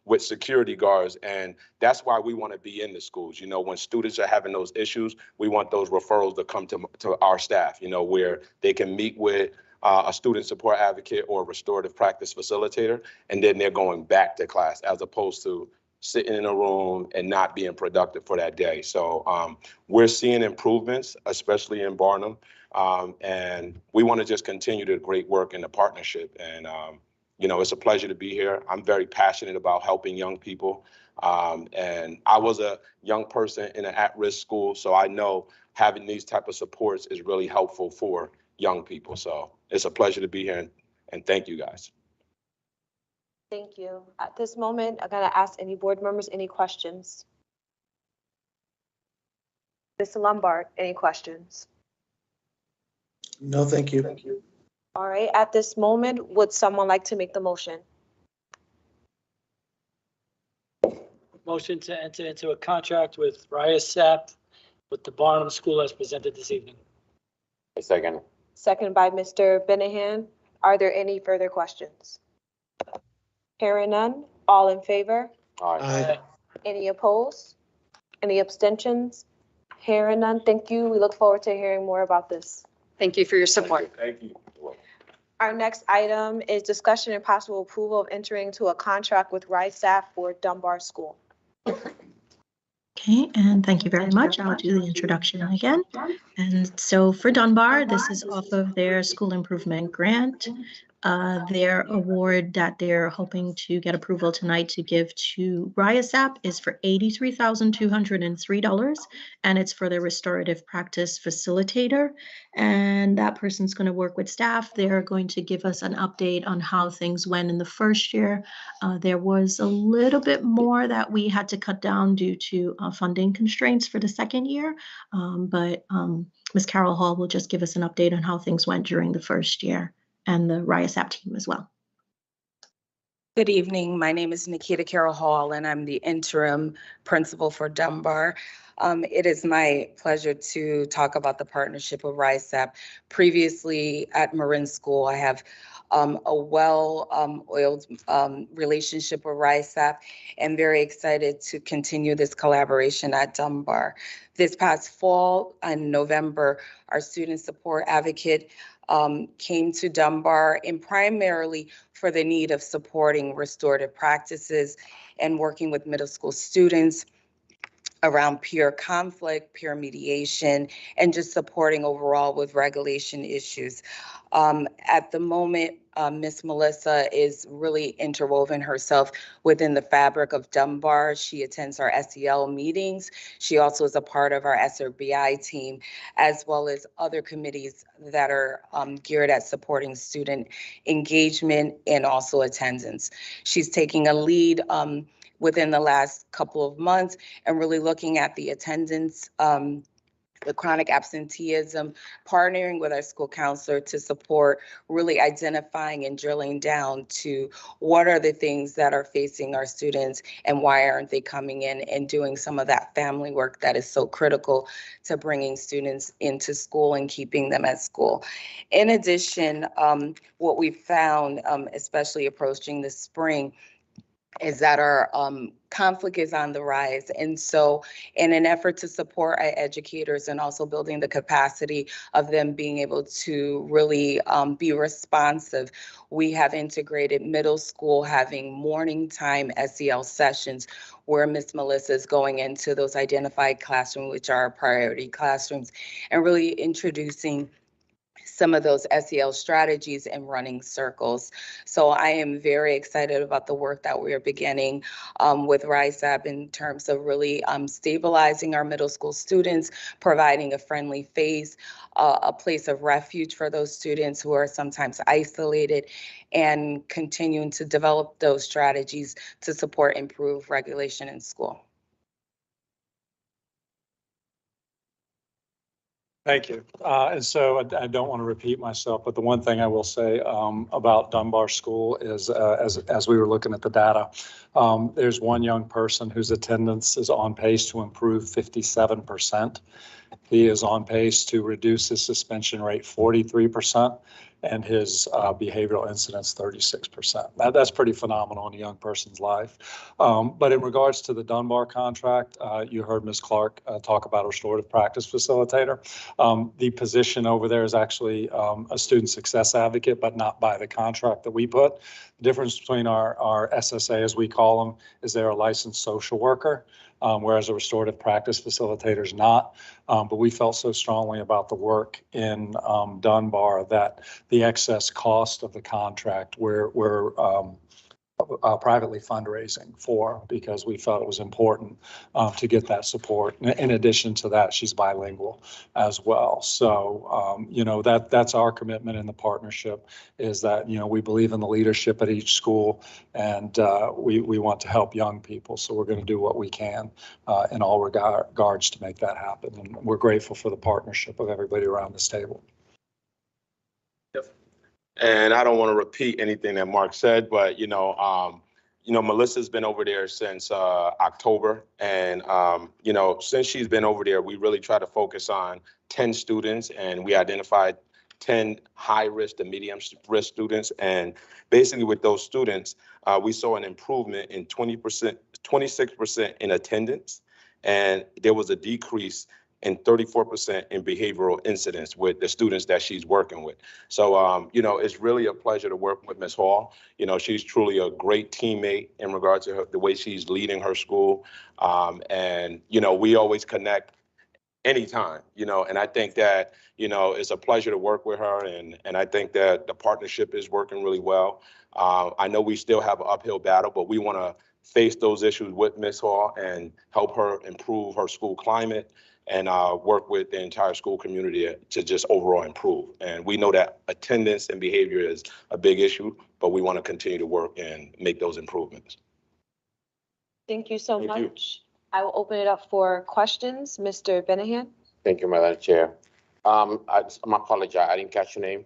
with security guards, and that's why we want to be in the schools. When students are having those issues, we want those referrals to come to our staff, where they can meet with a student support advocate or a restorative practice facilitator, and then they're going back to class as opposed to sitting in a room and not being productive for that day. So we're seeing improvements, especially in Barnum. And we want to just continue the great work in the partnership. And, it's a pleasure to be here. I'm very passionate about helping young people. And I was a young person in an at-risk school, so I know having these type of supports is really helpful for young people. So it's a pleasure to be here, and thank you guys. Thank you. At this moment, I'm going to ask any board members any questions. Mr. Lombard, any questions? No, thank you. Thank you. All right, at this moment, would someone like to make the motion? Motion to enter into a contract with RIASAP with the Barnum School as presented this evening. A second. Second by Mr. Benahan. Are there any further questions? Hearing none, all in favor? Aye. Any opposed? Any abstentions? Hearing none, thank you. We look forward to hearing more about this. Thank you for your support. Thank you. Our next item is discussion and possible approval of entering into a contract with RISAP for Dunbar School. Okay, and thank you very much. I'll do the introduction again. And so for Dunbar, this is off of their school improvement grant. Their award that they're hoping to get approval tonight to give to RIASAP is for $83,203, and it's for the restorative practice facilitator. And that person's going to work with staff. They're going to give us an update on how things went in the first year. There was a little bit more that we had to cut down due to funding constraints for the second year, but Ms. Carol Hall will just give us an update on how things went during the first year, and the RIASAP team as well. Good evening. My name is Nikita Carol Hall, and I'm the interim principal for Dunbar. It is my pleasure to talk about the partnership with RIASAP. Previously at Marin School, I have a well-oiled relationship with RIASAP, and very excited to continue this collaboration at Dunbar. This past fall in November, our student support advocate came to Dunbar and primarily for the need of supporting restorative practices and working with middle school students around peer conflict, peer mediation, and just supporting overall with regulation issues. At the moment, Miss Melissa is really interwoven herself within the fabric of Dunbar. She attends our SEL meetings. She also is a part of our SRBI team, as well as other committees that are geared at supporting student engagement and also attendance. She's taking a lead within the last couple of months and really looking at the attendance the chronic absenteeism, partnering with our school counselor to support really identifying and drilling down to what are the things that are facing our students and why aren't they coming in, and doing some of that family work that is so critical to bringing students into school and keeping them at school. In addition, what we found, especially approaching the spring, is that our conflict is on the rise. And so in an effort to support our educators and also building the capacity of them being able to really be responsive, we have integrated middle school having morning time SEL sessions where Miss Melissa is going into those identified classrooms, which are our priority classrooms, and really introducing some of those SEL strategies and running circles. So I am very excited about the work that we are beginning with RISAP in terms of really stabilizing our middle school students, providing a friendly face, a place of refuge for those students who are sometimes isolated, and continuing to develop those strategies to support improved regulation in school. Thank you. And so I don't want to repeat myself, but the one thing I will say about Dunbar School is, as we were looking at the data, there's one young person whose attendance is on pace to improve 57%. He is on pace to reduce his suspension rate 43%, and his behavioral incidence 36%. That's pretty phenomenal in a young person's life. But in regards to the Dunbar contract, you heard Ms. Clark talk about a restorative practice facilitator. The position over there is actually a student success advocate, but not by the contract that we put. The difference between our SSA, as we call them, is they're a licensed social worker, whereas a restorative practice facilitator is not. But we felt so strongly about the work in Dunbar that the excess cost of the contract we're privately fundraising for, because we felt it was important to get that support. In addition to that, she's bilingual as well. So, that's our commitment in the partnership, is that, we believe in the leadership at each school, and we want to help young people. So we're going to do what we can in all regards to make that happen. And we're grateful for the partnership of everybody around this table. And I don't want to repeat anything that Mark said, but Melissa's been over there since October, and since she's been over there, we really try to focus on 10 students, and we identified 10 high risk to medium risk students. And basically with those students, we saw an improvement in 26% in attendance, and there was a decrease and 34% in behavioral incidents with the students that she's working with. So, it's really a pleasure to work with Ms. Hall. She's truly a great teammate in regards to the way she's leading her school. And we always connect anytime, and I think that, it's a pleasure to work with her. And I think that the partnership is working really well. I know we still have an uphill battle, but we want to face those issues with Ms. Hall and help her improve her school climate, and work with the entire school community to just overall improve. And we know that attendance and behavior is a big issue, but we want to continue to work and make those improvements. Thank you so Thank much. you. I will open it up for questions. Mr. Benahan? Thank you, Madam Chair. I apologize, I didn't catch your name.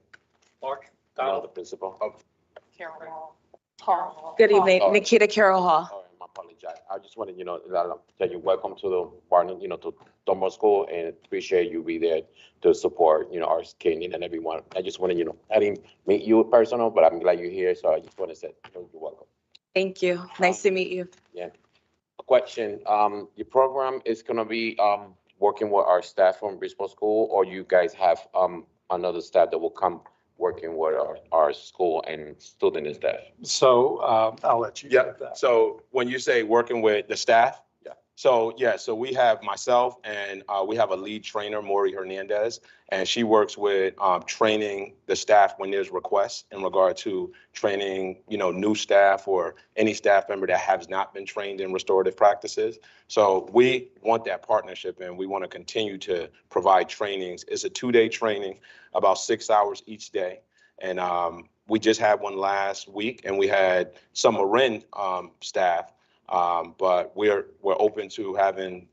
Mark The principal. Oh, Good evening, Oh. Nikita Carroll Hall. sorry, I apologize. I just wanted, tell you welcome to the Barnum, to Dunbar School, and appreciate you be there to support, our Kenyan and everyone. I just wanted, I didn't meet you personal, but I'm glad you're here. So I just want to say, you're welcome. Thank you. Nice to meet you. Yeah. A question, your program is gonna be, working with our staff from Bridgeport School, or you guys have, another staff that will come working with our school and student and staff? So I'll let you. Yeah, take that. so when you say working with the staff? Yeah. So we have myself, and we have a lead trainer, Maury Hernandez, and she works with training the staff when there's requests in regard to training, new staff or any staff member that has not been trained in restorative practices. So we want that partnership, and we want to continue to provide trainings. It's a 2-day training, about 6 hours each day. And we just had one last week, and we had some Marin staff. But we're open to having,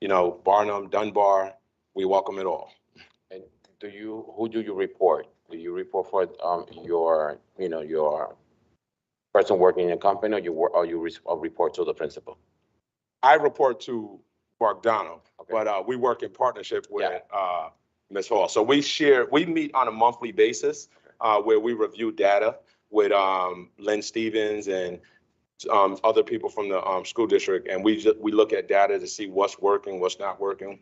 Barnum, Dunbar, we welcome it all. And who do you report? Do you report for your, your person working in your company, or you report to the principal? I report to Mark Donald, but we work in partnership with Ms. Hall. So we meet on a monthly basis where we review data with Lynn Stevens and other people from the school district, and we look at data to see what's working, what's not working,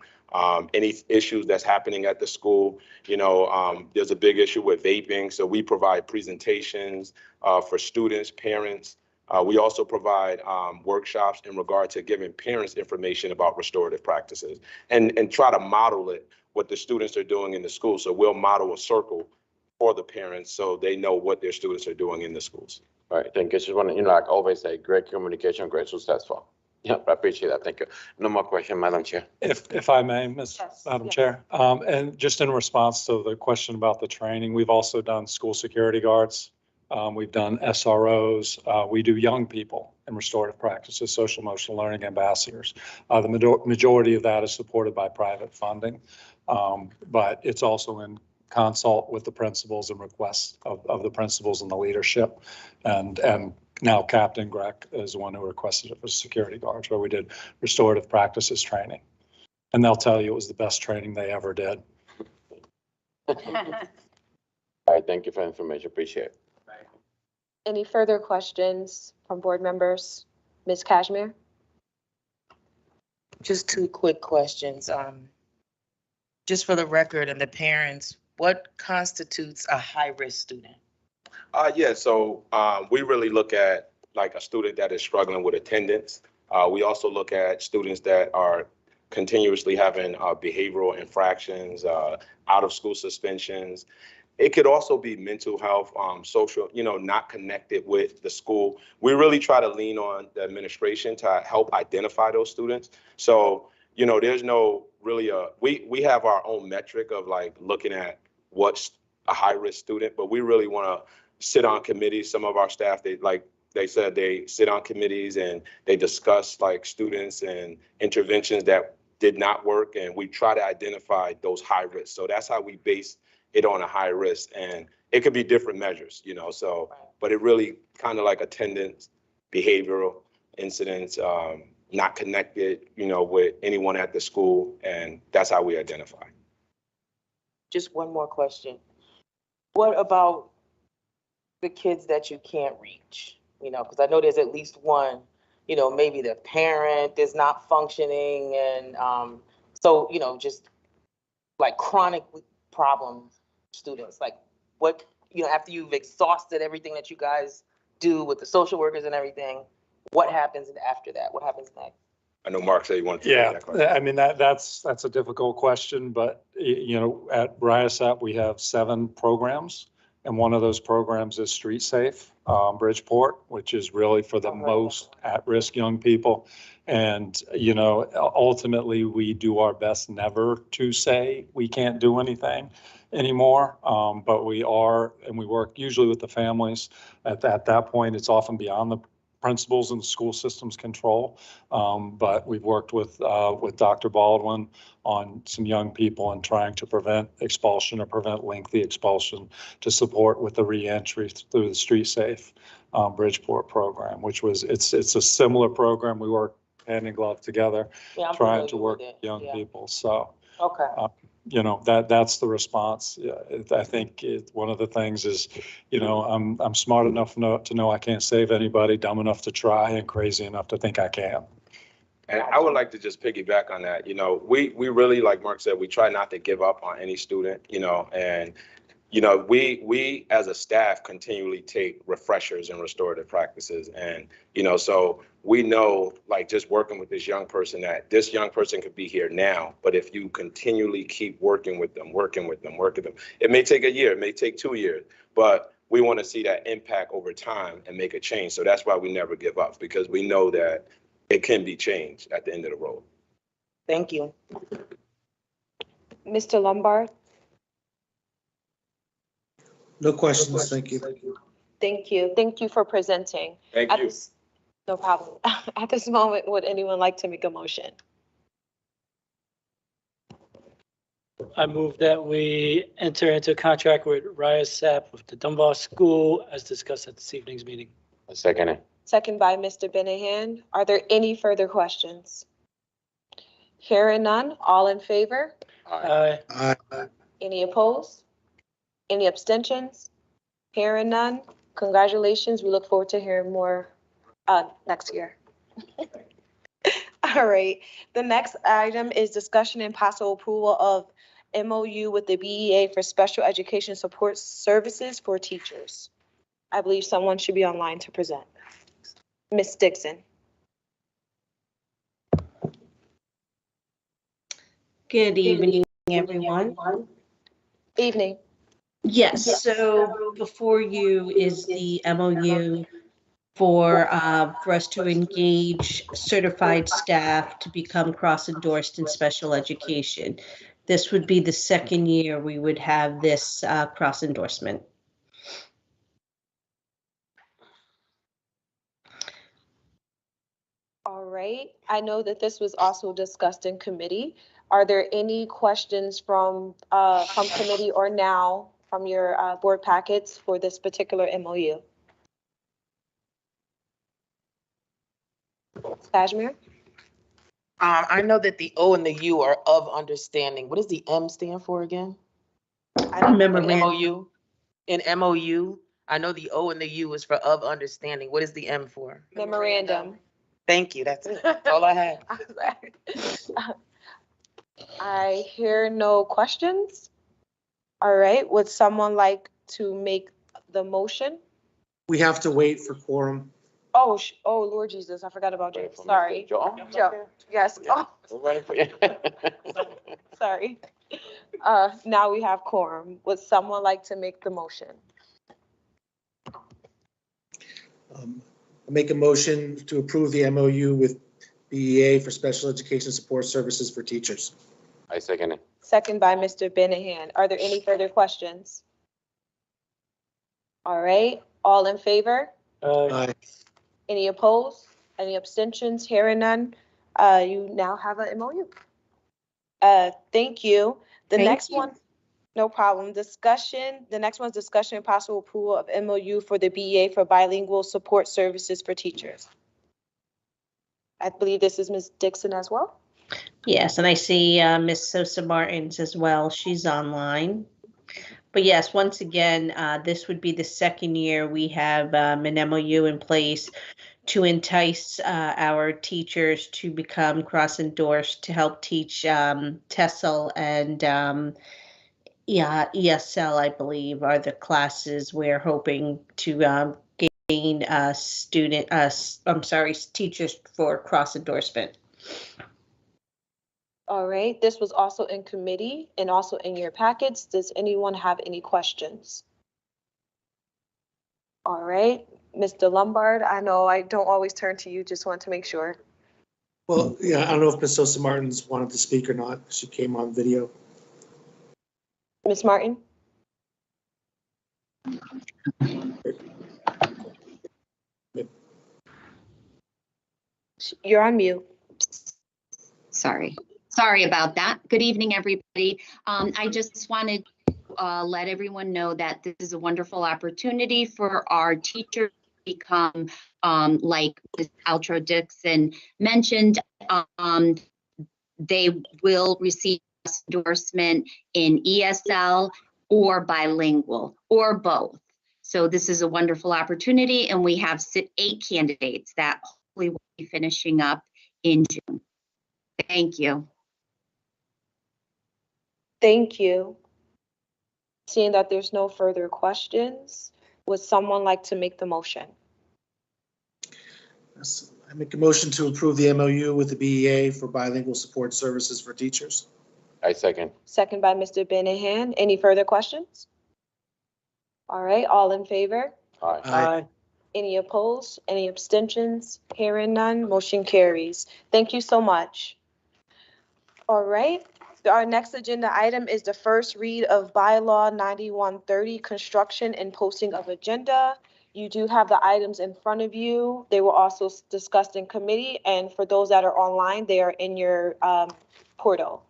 any issues that's happening at the school. There's a big issue with vaping, so we provide presentations for students, parents. We also provide workshops in regard to giving parents information about restorative practices and try to model it what the students are doing in the school. So we'll model a circle for the parents so they know what their students are doing in the schools. All right, thank you. Just want to, like always say, great communication, great successful. Yeah, I appreciate that. Thank you. No more question, Madam Chair. If I may, Madam Chair, and just in response to the question about the training, we've also done school security guards. We've done SROs. We do young people in restorative practices, social emotional learning ambassadors. The majority of that is supported by private funding, but it's also in consult with the principals and requests of the principals and the leadership. And now Captain Greg is the one who requested it for security guards, where we did restorative practices training. And they'll tell you it was the best training they ever did. All right, thank you for the information. Appreciate it. Any further questions from board members? Ms. Cashmere? Just two quick questions. Just for the record and the parents, what constitutes a high-risk student? So we really look at like a student that is struggling with attendance. We also look at students that are continuously having behavioral infractions, out of school suspensions. It could also be mental health, social, not connected with the school. We really try to lean on the administration to help identify those students. So, there's no really we have our own metric of like looking at what's a high risk student, but we really want to sit on committees. Some of our staff, they said they sit on committees and they discuss like students and interventions that did not work. And we try to identify those high risks. So that's how we base it on a high risk. And it could be different measures, but it really kind of like attendance, behavioral incidents, not connected, with anyone at the school. And that's how we identify. Just one more question. What about the kids that you can't reach? Because I know there's at least one, maybe the parent is not functioning. And so, just like chronic problem students, like what, after you've exhausted everything that you guys do with the social workers and everything, what happens after that? What happens next? I know Mark said he wanted to take that question. I mean, that's a difficult question, but at RIASAP, we have 7 programs, and one of those programs is Street Safe, Bridgeport, which is really for the most at-risk young people. And, ultimately, we do our best never to say we can't do anything anymore, but we are, and we work usually with the families. At that point, it's often beyond the principals and the school system's control. But we've worked with Dr. Baldwin on some young people and trying to prevent expulsion or prevent lengthy expulsion to support with the reentry through the Street Safe Bridgeport program, which it's a similar program. We work hand in glove together, trying to work with young people. So, that's the response. I think one of the things is, I'm smart enough to know I can't save anybody, dumb enough to try, and crazy enough to think I can. And I would like to just piggyback on that. We really, like Mark said, we try not to give up on any student, and we as a staff continually take refreshers and restorative practices. And, so we know, like just working with this young person, that this young person could be here now, but if you continually keep working with them, it may take a year, it may take 2 years, but we want to see that impact over time and make a change. So that's why we never give up, because we know that it can be changed at the end of the road. Thank you. Mr. Lombard? No questions, thank you. Thank you. Thank you for presenting. Thank you. No problem. At this moment, would anyone like to make a motion? I move that we enter into a contract with RIASAP with the Dunbar School as discussed at this evening's meeting. I second it. Second by Mr. Benahan. Are there any further questions? Hearing none, all in favor? Aye. Any opposed? Any abstentions? Hearing none, congratulations. We look forward to hearing more next year. All right, the next item is discussion and possible approval of MOU with the BEA for special education support services for teachers. I believe someone should be online to present. Ms. Dixon. Good evening, everyone. Evening. Yes, so before you is the MOU for us to engage certified staff to become cross-endorsed in special education. This would be the second year we would have this cross-endorsement. All right, I know that this was also discussed in committee. Are there any questions from committee or now from your board packets for this particular MOU? Kashmir? I know that the O and the U are of understanding. What does the M stand for again? I remember In MOU. In MOU, I know the O and the U is for of understanding. What is the M for? Memorandum. Thank you. That's all I had. I hear no questions. All right, would someone like to make the motion? We have to wait for quorum. Oh, Lord Jesus, I forgot about Joe. Sorry. Joe, yes. Oh, sorry. Now we have quorum. Would someone like to make the motion? Make a motion to approve the MOU with BEA for special education support services for teachers. I second it. Second by Mr. Benahan. Are there any further questions? All right, all in favor? Aye. Any opposed? Any abstentions? Hearing none, you now have a MOU. Thank you. The next one, no problem. Discussion, the next one's discussion and possible approval of MOU for the BEA for bilingual support services for teachers. I believe this is Ms. Dixon as well. Yes, and I see Ms. Sosa Martins as well. She's online. But yes, once again, this would be the second year we have an MOU in place to entice our teachers to become cross-endorsed to help teach TESOL and ESL, I believe, are the classes we're hoping to gain teachers for cross-endorsement. All right, this was also in committee and also in your packets. Does anyone have any questions? All right, Mr. Lombard, I know I don't always turn to you, just want to make sure. Well, yeah, I don't know if Ms. Sosa Martins wanted to speak or not. She came on video. Ms. Martin? You're on mute. Sorry about that. Good evening, everybody. I just wanted to let everyone know that this is a wonderful opportunity for our teachers to become, like Ms. Altro Dixon mentioned, they will receive endorsement in ESL or bilingual or both. So this is a wonderful opportunity, and we have 8 candidates that hopefully will be finishing up in June. Thank you. Thank you. Seeing that there's no further questions, would someone like to make the motion? Yes, I make a motion to approve the MOU with the BEA for bilingual support services for teachers. I second. Second by Mr. Benahan. Any further questions? All right, all in favor? Aye. Any opposed? Any abstentions? Hearing none, motion carries. Thank you so much. All right, our next agenda item is the first read of bylaw 9130, construction and posting of agenda. You do have the items in front of you. They were also discussed in committee, and for those that are online, they are in your portal.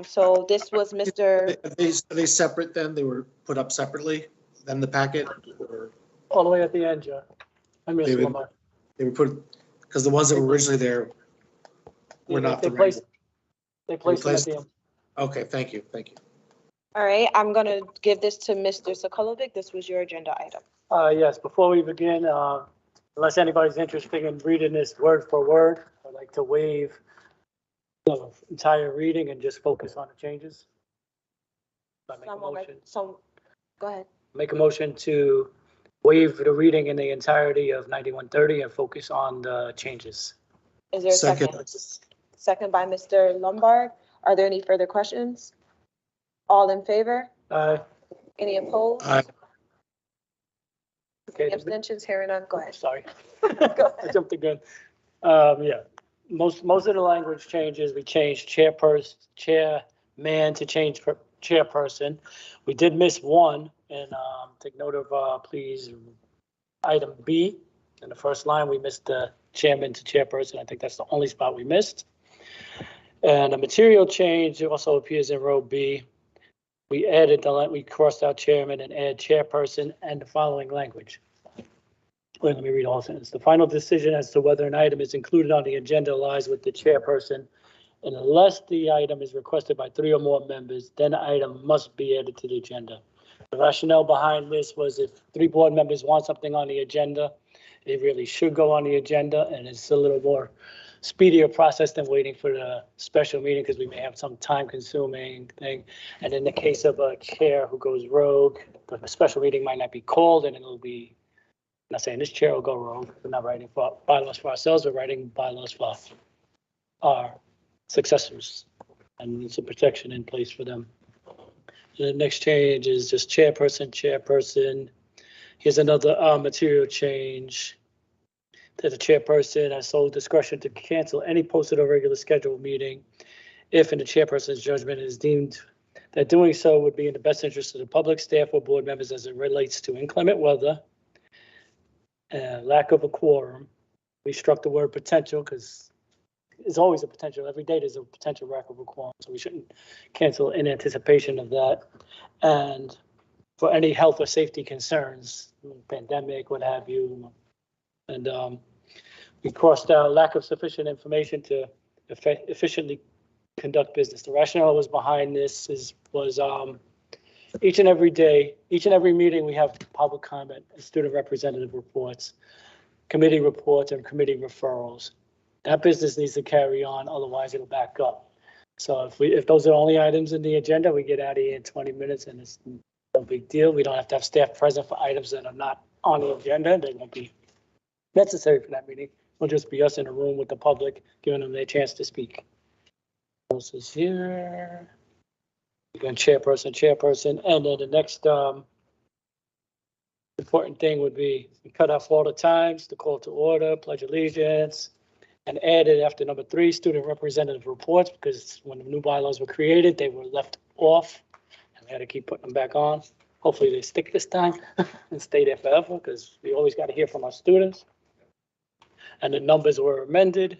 So this was Mr. Are they separate then? They were put up separately than the packet? Or All the way at the end, Joe. I missed They one would- more. they were put, because the ones that were originally there were not They the right. placed, they placed them at placed- the end. Okay, thank you. All right, I'm gonna give this to Mr. Sokolovic. This was your agenda item. Yes, before we begin, unless anybody's interested in reading this word for word, I'd like to waive the entire reading and just focus on the changes. I make a motion, Go ahead. make a motion to waive the reading in the entirety of 9130 and focus on the changes. Is there a second? Second by Mr. Lombard. Are there any further questions? All in favor? Any opposed? Okay. Any abstentions? Hearing none, go ahead. Sorry. Go I jumped the gun. Yeah, most of the language changes, we changed chairperson, chairman to change for chairperson. We did miss one, and take note of, please, item B. In the first line, we missed the chairman to chairperson. I think that's the only spot we missed. And a material change also appears in row B. We added we crossed out chairman and add chairperson and the following language. Wait, let me read all the sentence. The final decision as to whether an item is included on the agenda lies with the chairperson. And unless the item is requested by 3 or more members, then the item must be added to the agenda. The rationale behind this was if 3 board members want something on the agenda, it really should go on the agenda, and it's a little more speedier process than waiting for the special meeting because we may have some time consuming thing. And in the case of a chair who goes rogue, the special meeting might not be called and it'll be, I'm not saying this chair will go rogue. We're not writing for bylaws for ourselves, we're writing bylaws for our successors. And there's a protection in place for them. The next change is just chairperson. Here's another material change. That the chairperson has sole discretion to cancel any posted or regular scheduled meeting if in the chairperson's judgment it is deemed that doing so would be in the best interest of the public, staff, or board members as it relates to inclement weather, lack of a quorum. We struck the word potential because there's always a potential. Every day there's a potential lack of a quorum, so we shouldn't cancel in anticipation of that. And for any health or safety concerns, pandemic, what have you. And we crossed out lack of sufficient information to efficiently conduct business. The rationale was behind this was each and every day, each and every meeting, we have public comment, and student representative reports, committee reports, and committee referrals. That business needs to carry on, otherwise it'll back up. So if those are the only items in the agenda, we get out of here in 20 minutes, and it's no big deal. We don't have to have staff present for items that are not on the agenda. They won't be necessary for that meeting. It'll just be us in a room with the public, giving them their chance to speak. This is here. Again, chairperson, and then the next important thing would be cut off all the times, the call to order, pledge allegiance, and added after number 3, student representative reports, because when the new bylaws were created, they were left off, and we had to keep putting them back on. Hopefully they stick this time and stay there forever, because we always got to hear from our students. And the numbers were amended,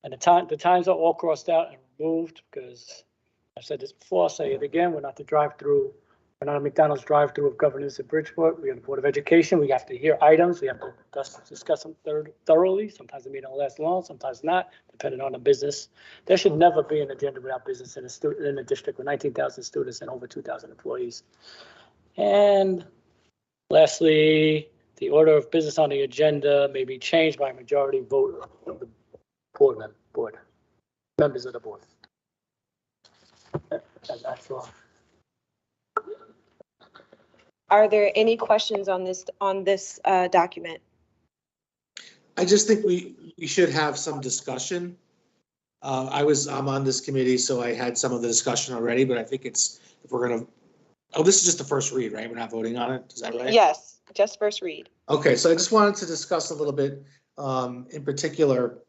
and the times are all crossed out and removed, because I've said this before, I'll say it again, we're not we're not a McDonald's drive-through of governance at Bridgeport. We have the Board of Education. We have to hear items. We have to discuss them thoroughly. Sometimes the meeting will last long, sometimes not, depending on the business. There should never be an agenda without business in a district with 19,000 students and over 2,000 employees. And lastly, the order of business on the agenda may be changed by a majority vote of the members of the board. And that's all. Are there any questions on this document? I just think we should have some discussion. I'm on this committee, so I had some of the discussion already, but I think if we're gonna, this is just the first read, right? We're not voting on it, is that right? Yes, just first read. Okay, so I just wanted to discuss a little bit, in particular,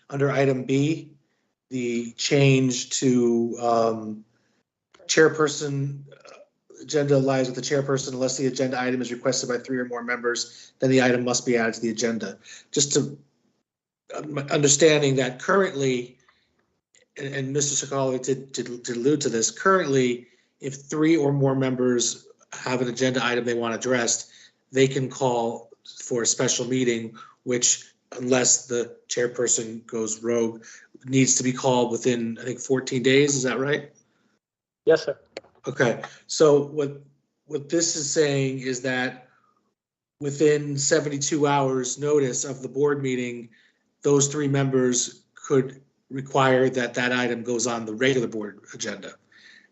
under item B, the change to chairperson, agenda lies with the chairperson unless the agenda item is requested by 3 or more members, then the item must be added to the agenda. Just to understanding that currently, and Mr. Sakala did allude to this, currently, if 3 or more members have an agenda item they want addressed, they can call for a special meeting, which, unless the chairperson goes rogue, needs to be called within, I think, 14 days. Is that right? Yes, sir. Okay, so what this is saying is that within 72 hours notice of the board meeting, those 3 members could require that that item goes on the regular board agenda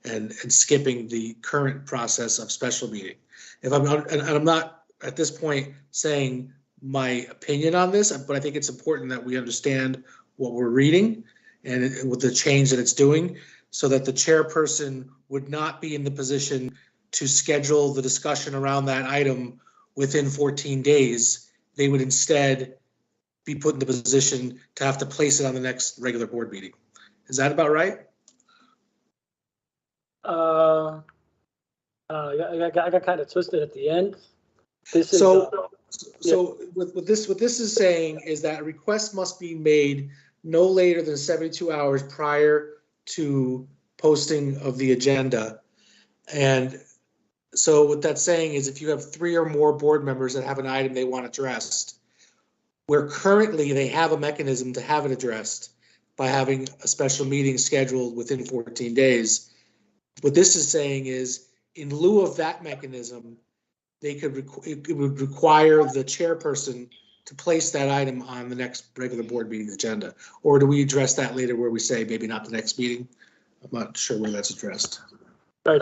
and skipping the current process of special meeting. If I'm not, and I'm not at this point saying my opinion on this, but I think it's important that we understand what we're reading and with the change that it's doing, so that the chairperson would not be in the position to schedule the discussion around that item within 14 days. They would instead be put in the position to have to place it on the next regular board meeting. Is that about right? I got kind of twisted at the end. This is, So what this is saying is that a request must be made no later than 72 hours prior to posting of the agenda. And so what that's saying is if you have 3 or more board members that have an item they want addressed, where currently they have a mechanism to have it addressed by having a special meeting scheduled within 14 days. What this is saying is, in lieu of that mechanism, they could it would require the chairperson to place that item on the next regular board meeting agenda. Or do we address that later where we say maybe not the next meeting? I'm not sure where that's addressed. right,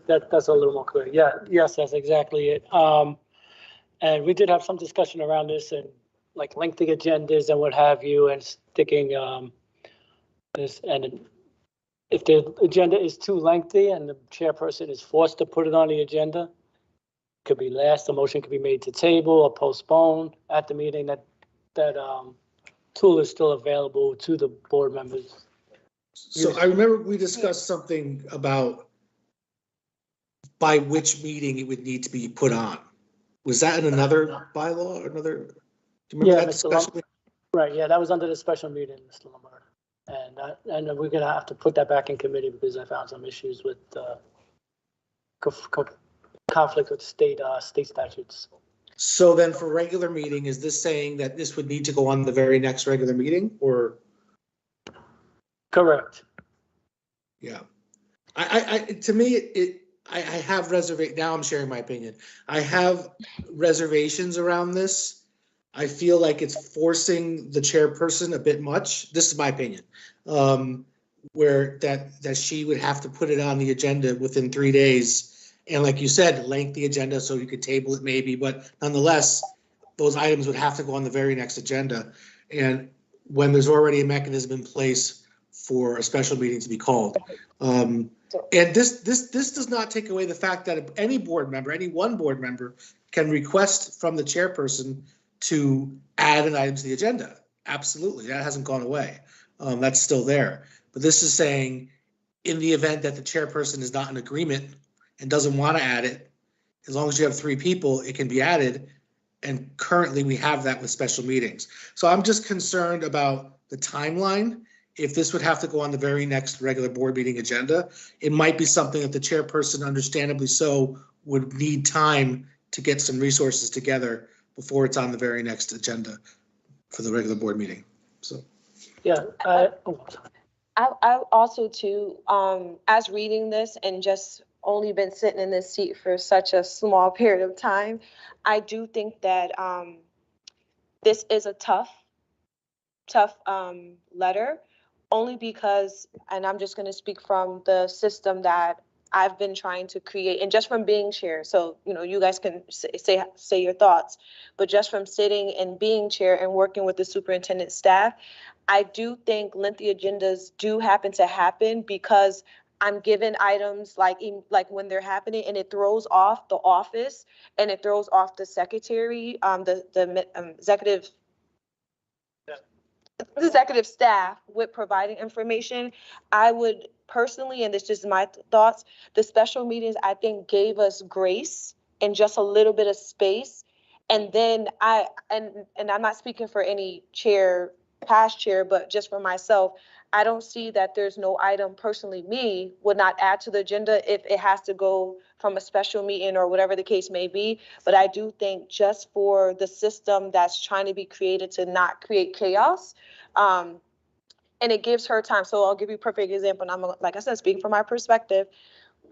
that's a little more clear. Yeah, yes, that's exactly it. And we did have some discussion around this and like lengthy agendas and what have you, and sticking this, and if the agenda is too lengthy and the chairperson is forced to put it on the agenda, could be last, the motion could be made to table or postpone at the meeting. That tool is still available to the board members. So I remember we discussed something about by which meeting it would need to be put on. Was that in another bylaw or another? Do you remember that discussion? Right, yeah, that was under the special meeting, Mr. Lombard. And we're gonna have to put that back in committee because I found some issues with conflict with state statutes. So then for regular meeting, is this saying that this would need to go on the very next regular meeting or? Correct. Yeah. To me, I have now I'm sharing my opinion. I have reservations around this. I feel like it's forcing the chairperson a bit much. This is my opinion. Where that she would have to put it on the agenda within 3 days. And like you said, lengthy agenda, so you could table it maybe, but nonetheless, those items would have to go on the very next agenda. And when there's already a mechanism in place for a special meeting to be called. And this does not take away the fact that any board member, any one board member can request from the chairperson to add an item to the agenda. Absolutely, that hasn't gone away. That's still there. But this is saying in the event that the chairperson is not in agreement and doesn't want to add it, as long as you have 3 people, it can be added. And currently we have that with special meetings. So I'm just concerned about the timeline. If this would have to go on the very next regular board meeting agenda, it might be something that the chairperson, understandably so, would need time to get some resources together before it's on the very next agenda for the regular board meeting. So, yeah, I also too, as reading this and just only been sitting in this seat for such a small period of time, I do think that this is a tough letter, only because, and I'm just going to speak from the system that I've been trying to create, and just from being chair. So, you guys can say your thoughts, but just from sitting and being chair and working with the superintendent staff, I do think lengthy agendas do happen because I'm given items like when they're happening, and it throws off the office and it throws off the secretary, the executive staff with providing information. I would personally, and this is just my thoughts, the special meetings I think gave us grace and just a little bit of space. And then and I'm not speaking for any past chair, but just for myself, I don't see that there's no item personally me would not add to the agenda if it has to go from a special meeting or whatever the case may be. But I do think just for the system that's trying to be created to not create chaos, and it gives her time. So I'll give you a perfect example. And like I said, speaking from my perspective,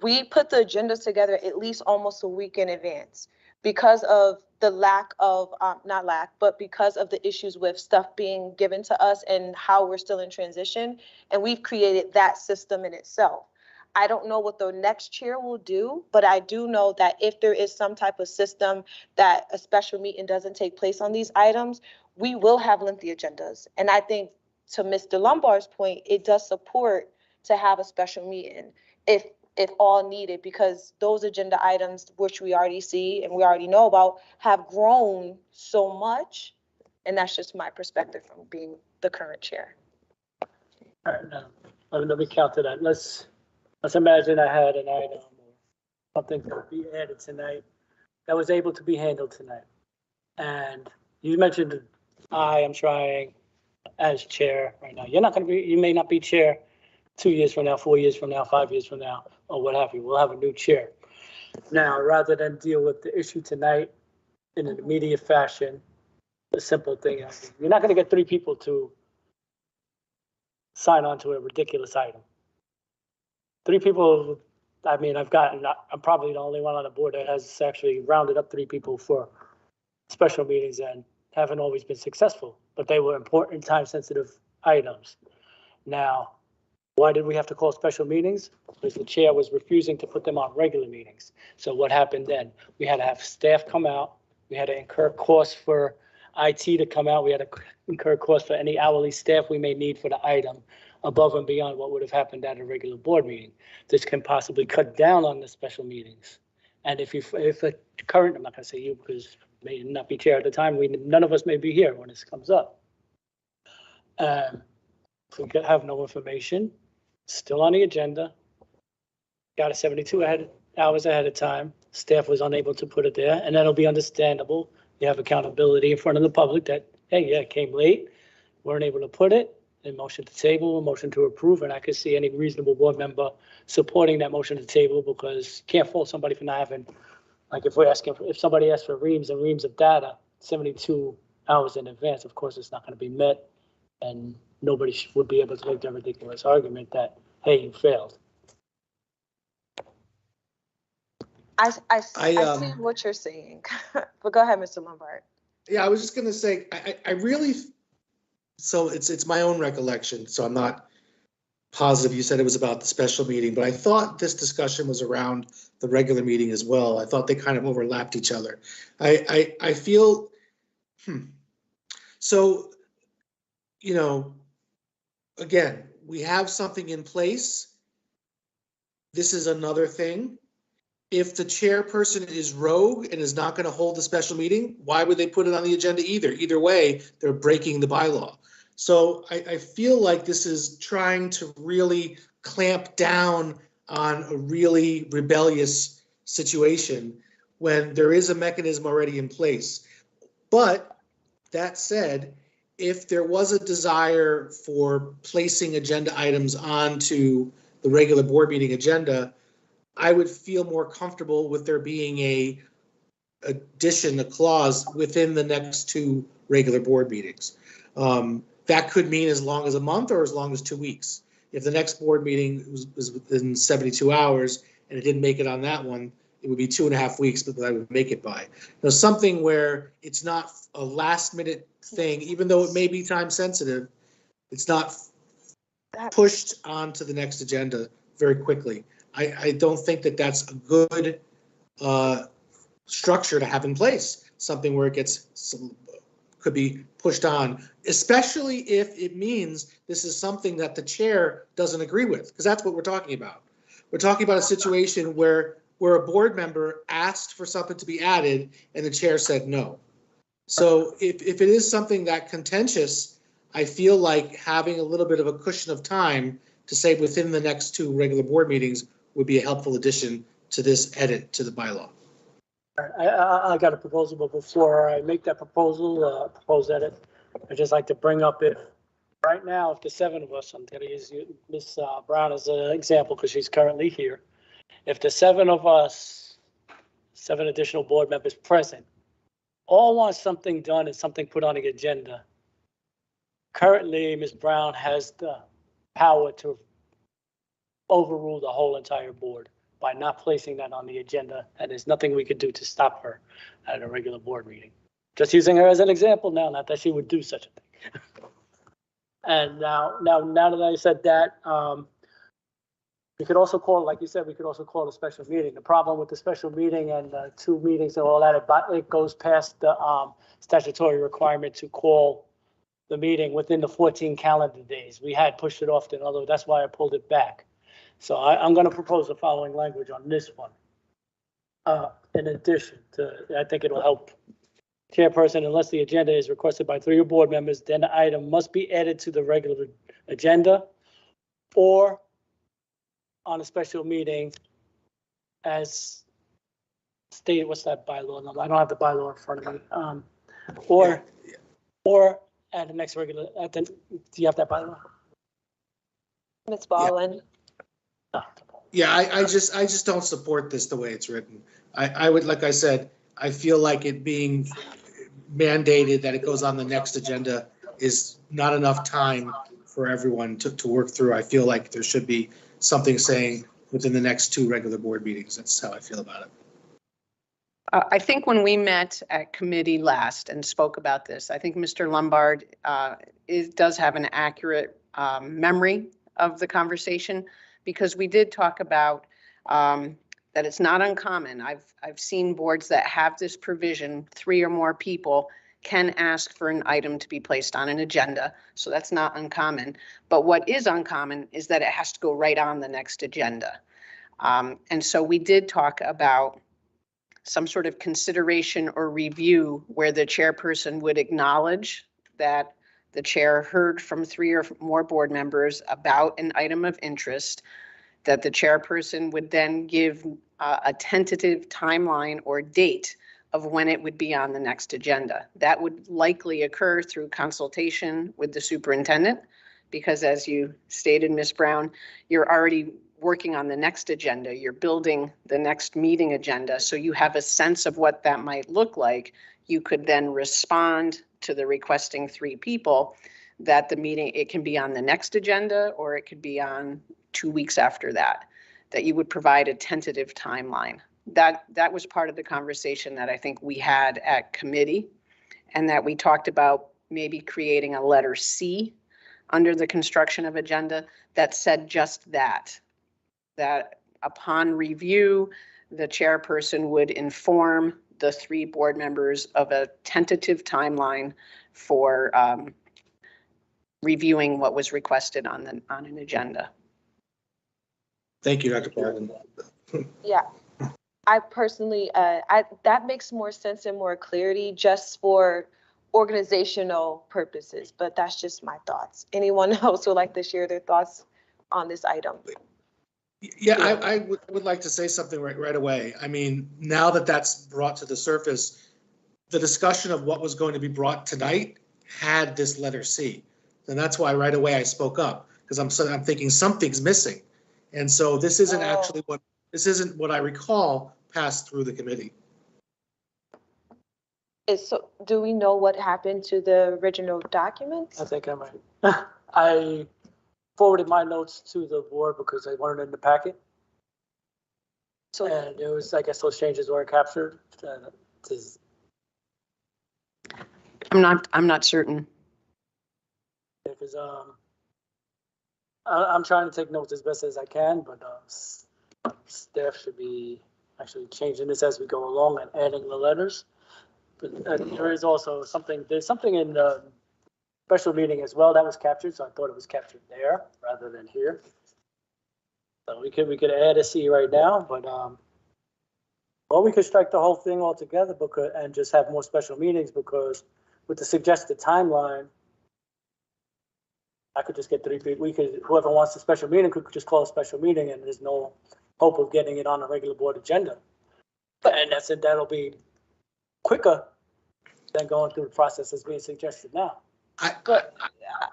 we put the agendas together at least almost a week in advance because of the lack of, not lack, but because of the issues with stuff being given to us and how we're still in transition. And we've created that system in itself. I don't know what the next chair will do, but I do know that if there is some type of system that a special meeting doesn't take place on these items, we will have lengthy agendas. And I think to Mr. Lombard's point, it does support to have a special meeting if all needed, because those agenda items, which we already see and we already know about, have grown so much. And that's just my perspective from being the current chair. All right, now, let me counter that. Let's imagine I had an item or something to be added tonight that was able to be handled tonight. And you mentioned I am trying as chair right now. You may not be chair 2 years from now, 4 years from now, 5 years from now, or what have you. We'll have a new chair. Now, rather than deal with the issue tonight in an immediate fashion, the simple thing is you're not going to get 3 people to sign on to a ridiculous item. 3 people, I mean, I'm probably the only one on the board that has actually rounded up 3 people for special meetings and haven't always been successful, but they were important time-sensitive items. Now, why did we have to call special meetings? Because the chair was refusing to put them on regular meetings. So what happened then? We had to have staff come out. We had to incur costs for IT to come out. We had to incur costs for any hourly staff we may need for the item above and beyond what would have happened at a regular board meeting. This can possibly cut down on the special meetings. And if a current, I'm not gonna say you because you may not be chair at the time, none of us may be here when this comes up. If we could have no information, still on the agenda, got it 72 hours ahead of time, staff was unable to put it there, and that'll be understandable. You have accountability in front of the public that, hey, yeah, it came late, weren't able to put it, and motion to table, motion to approve, and I could see any reasonable board member supporting that motion to table because you can't fault somebody for not having, like if somebody asks for reams and reams of data 72 hours in advance, of course it's not going to be met, and nobody would be able to make that ridiculous argument that, hey, you failed. I see what you're saying, but go ahead, Mr. Lombard. Yeah, I was just gonna say, I really, so it's my own recollection, so I'm not positive you said it was about the special meeting, but I thought this discussion was around the regular meeting as well. I thought they kind of overlapped each other. I feel, so, you know, again, we have something in place. This is another thing. If the chairperson is rogue and is not going to hold a special meeting, why would they put it on the agenda either? Either way, they're breaking the bylaw. So I feel like this is trying to really clamp down on a really rebellious situation when there is a mechanism already in place. But that said, if there was a desire for placing agenda items onto the regular board meeting agenda, I would feel more comfortable with there being a clause within the next 2 regular board meetings. That could mean as long as a month or as long as 2 weeks. If the next board meeting was within 72 hours and it didn't make it on that one, it would be 2.5 weeks, but I would make it by. Now, something where it's not a last minute thing, even though it may be time sensitive, it's not pushed onto the next agenda very quickly. I don't think that that's a good structure to have in place, something where it could be pushed on, especially if it means this is something that the chair doesn't agree with, because that's what we're talking about. We're talking about a situation where a board member asked for something to be added and the chair said no. So if it is something that contentious, I feel like having a little bit of a cushion of time to say within the next 2 regular board meetings would be a helpful addition to this edit to the bylaw. I got a proposal, but before I make that proposal, proposed edit, I'd just like to bring up if right now, if the seven of us, I'm going to use Ms. Brown as an example because she's currently here. If the seven of us, 7 additional board members present, all want something done and something put on the agenda, currently Ms. Brown has the power to overrule the whole entire board by not placing that on the agenda, and there's nothing we could do to stop her at a regular board meeting. Just using her as an example now, not that she would do such a thing. And now that I said that, we could also call, like you said, we could also call a special meeting. The problem with the special meeting and 2 meetings and all that, it goes past the statutory requirement to call the meeting within the 14 calendar days. We had pushed it off to another, that's why I pulled it back. So I'm going to propose the following language on this one. In addition to, I think it'll help. Chairperson, unless the agenda is requested by 3 board members, then the item must be added to the regular agenda or on a special meeting as stated. What's that bylaw number? I don't have the bylaw in front of me. Or at the next regular, do you have that bylaw? Ms. Ballin. Yeah, I just don't support this the way it's written. I would, like I said, I feel like it being mandated that it goes on the next agenda is not enough time for everyone to work through. I feel like there should be something saying within the next 2 regular board meetings. That's how I feel about it. I think when we met at committee last and spoke about this, I think Mr. Lombard does have an accurate memory of the conversation, because we did talk about that it's not uncommon. I've seen boards that have this provision, 3 or more people can ask for an item to be placed on an agenda. So that's not uncommon. But what is uncommon is that it has to go right on the next agenda. And so we did talk about some sort of consideration or review where the chairperson would acknowledge that the chair heard from 3 or more board members about an item of interest, that the chairperson would then give a tentative timeline or date of when it would be on the next agenda. That would likely occur through consultation with the superintendent, because as you stated, Ms. Brown, you're already working on the next agenda. You're building the next meeting agenda. So you have a sense of what that might look like. You could then respond to the requesting 3 people that the meeting, it can be on the next agenda or it could be on 2 weeks after that you would provide a tentative timeline. That was part of the conversation that I think we had at committee, and that we talked about maybe creating a letter C under the construction of agenda that said just that upon review, the chairperson would inform the 3 board members of a tentative timeline for reviewing what was requested on an agenda. Thank you, Dr. Barton. Yeah, I personally, that makes more sense and more clarity just for organizational purposes, but that's just my thoughts. Anyone else would like to share their thoughts on this item? Yeah, I would like to say something right away. I mean, now that that's brought to the surface, the discussion of what was going to be brought tonight had this letter C. And that's why right away I spoke up, because I'm thinking something's missing. And so this isn't actually what I recall passed through the committee. So do we know what happened to the original documents? I think I might. I forwarded my notes to the board because they weren't in the packet. So, and it was, I guess those changes weren't captured. I'm not certain. Because I'm trying to take notes as best as I can, but staff should be actually changing this as we go along and adding the letters. But there is also there's something in the special meeting as well that was captured, so I thought it was captured there rather than here. So we could add a C right now, but or we could strike the whole thing altogether and just have more special meetings, because with the suggested timeline, I could just get 3 people. Whoever wants a special meeting could just call a special meeting, and there's no hope of getting it on a regular board agenda. And that'll be quicker than going through the process that's being suggested now. But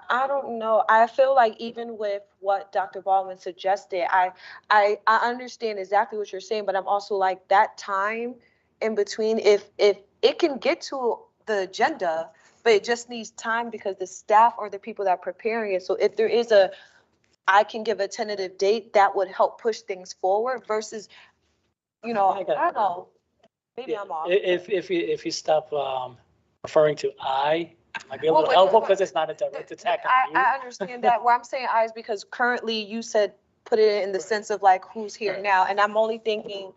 I don't know. I feel like even with what Dr. Baldwin suggested, I understand exactly what you're saying, but I'm also like that time in between, if it can get to the agenda, but it just needs time because the staff are the people that are preparing it. So if there is I can give a tentative date, that would help push things forward versus, I don't know, maybe I'm off. If you stop referring to might be a Well, little but- helpful but- because it's not a direct attack on you. I understand that. What I'm saying is because currently you said put it in the sense of like who's here now, and I'm only thinking,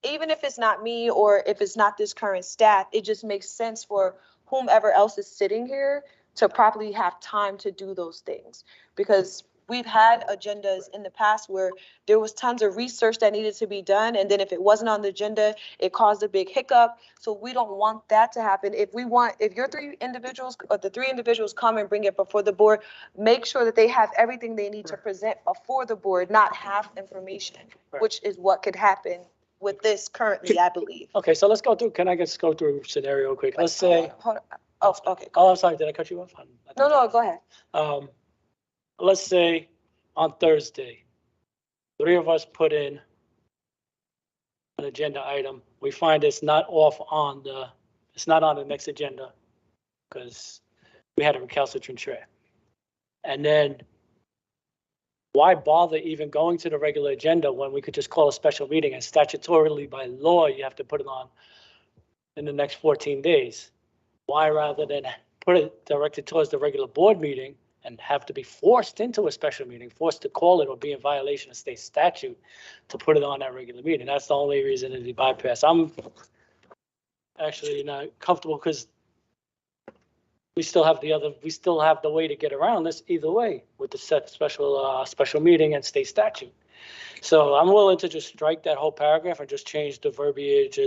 even if it's not me or if it's not this current staff, it just makes sense for whomever else is sitting here to properly have time to do those things. Because we've had agendas in the past where there was tons of research that needed to be done, and then if it wasn't on the agenda, it caused a big hiccup. So we don't want that to happen. If your three individuals or the three individuals come and bring it before the board, make sure that they have everything they need to present before the board, not half information, which is what could happen with this currently, I believe. Okay, so let's go through, can I just go through a scenario quick? Let's say, Hold on. Oh, okay. oh, I'm sorry, did I cut you off? No, go ahead. Let's say on Thursday, three of us put in an agenda item. We find it's not on the next agenda because we had a recalcitrant chair. And then why bother even going to the regular agenda when we could just call a special meeting, and statutorily by law, you have to put it on in the next 14 days? Why, rather than put it directed towards the regular board meeting and have to be forced into a special meeting, forced to call it or be in violation of state statute to put it on that regular meeting? That's the only reason to bypass. I'm actually not comfortable because we still have the way to get around this either way with the set special meeting and state statute. So I'm willing to just strike that whole paragraph and just change the verbiage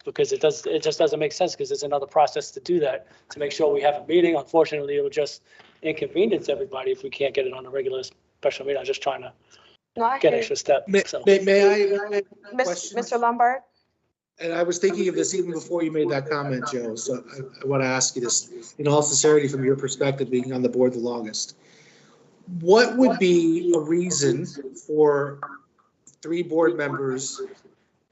because it just doesn't make sense because there's another process to do that, to make sure we have a meeting. Unfortunately, it'll just inconvenience everybody if we can't get it on a regular special meeting. I'm just trying to get extra step. May I? Mr. Lombard? And I was thinking of this even before you made that comment, Joe. So I want to ask you this in all sincerity from your perspective, being on the board the longest. What would be a reason for three board members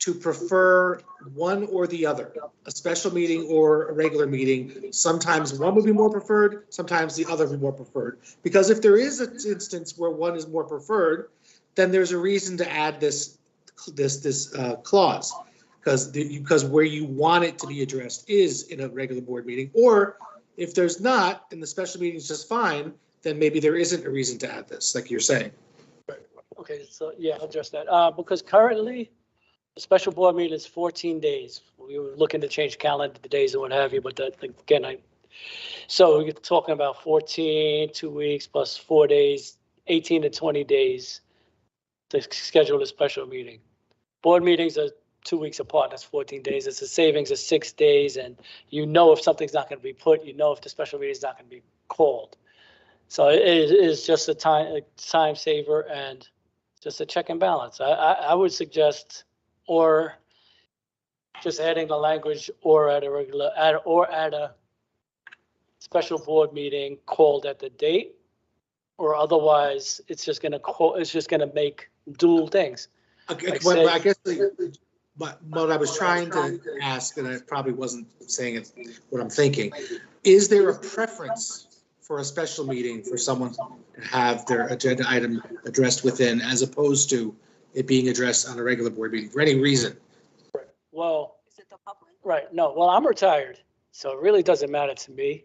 to prefer one or the other, a special meeting or a regular meeting? Sometimes one would be more preferred, sometimes the other would be more preferred. Because if there is an instance where one is more preferred, then there's a reason to add this clause. Because where you want it to be addressed is in a regular board meeting, or if there's not, and the special meeting is just fine, then maybe there isn't a reason to add this, like you're saying. Okay, so yeah, I'll address that. Because currently, the special board meeting is 14 days. We were looking to change calendar days and what have you, but that, again, so we're talking about 14, 2 weeks plus 4 days, 18 to 20 days to schedule a special meeting. Board meetings are 2 weeks apart, that's 14 days. It's a savings of 6 days, and if something's not going to be put, if the special meeting is not going to be called. So it is just a time saver and just a check and balance. I would suggest, or just adding the language, or at a special board meeting called at the date, or otherwise it's just going to make dual things. Okay, Like well, say- I guess but what I was trying to ask, and I probably wasn't saying it what I'm thinking, is there a preference for a special meeting for someone to have their agenda item addressed within, as opposed to it being addressed on a regular board meeting for any reason? Well, is it the public? Right. No. Well, I'm retired, so it really doesn't matter to me.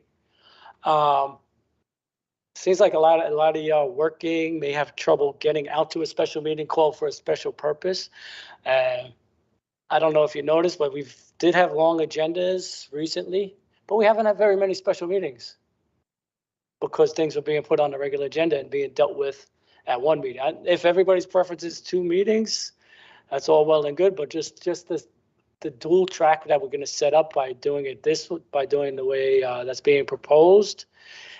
Seems like a lot of y'all working may have trouble getting out to a special meeting called for a special purpose. I don't know if you noticed, but we did have long agendas recently, but we haven't had very many special meetings because things were being put on the regular agenda and being dealt with at one meeting. If everybody's preference is 2 meetings, that's all well and good, but just the dual track that we're going to set up by doing the way that's being proposed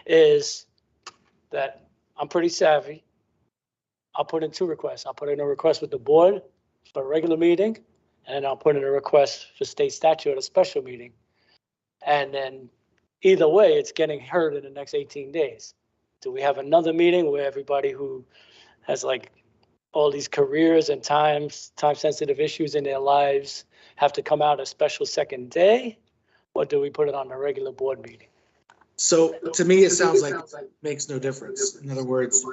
is that I'm pretty savvy. I'll put in 2 requests. I'll put in a request with the board for a regular meeting, and then I'll put in a request for state statute at a special meeting. And then either way, it's getting heard in the next 18 days. Do we have another meeting where everybody who has like all these careers and time-sensitive issues in their lives have to come out a special second day? Or do we put it on a regular board meeting? So to me, it sounds like it makes no difference. In other words,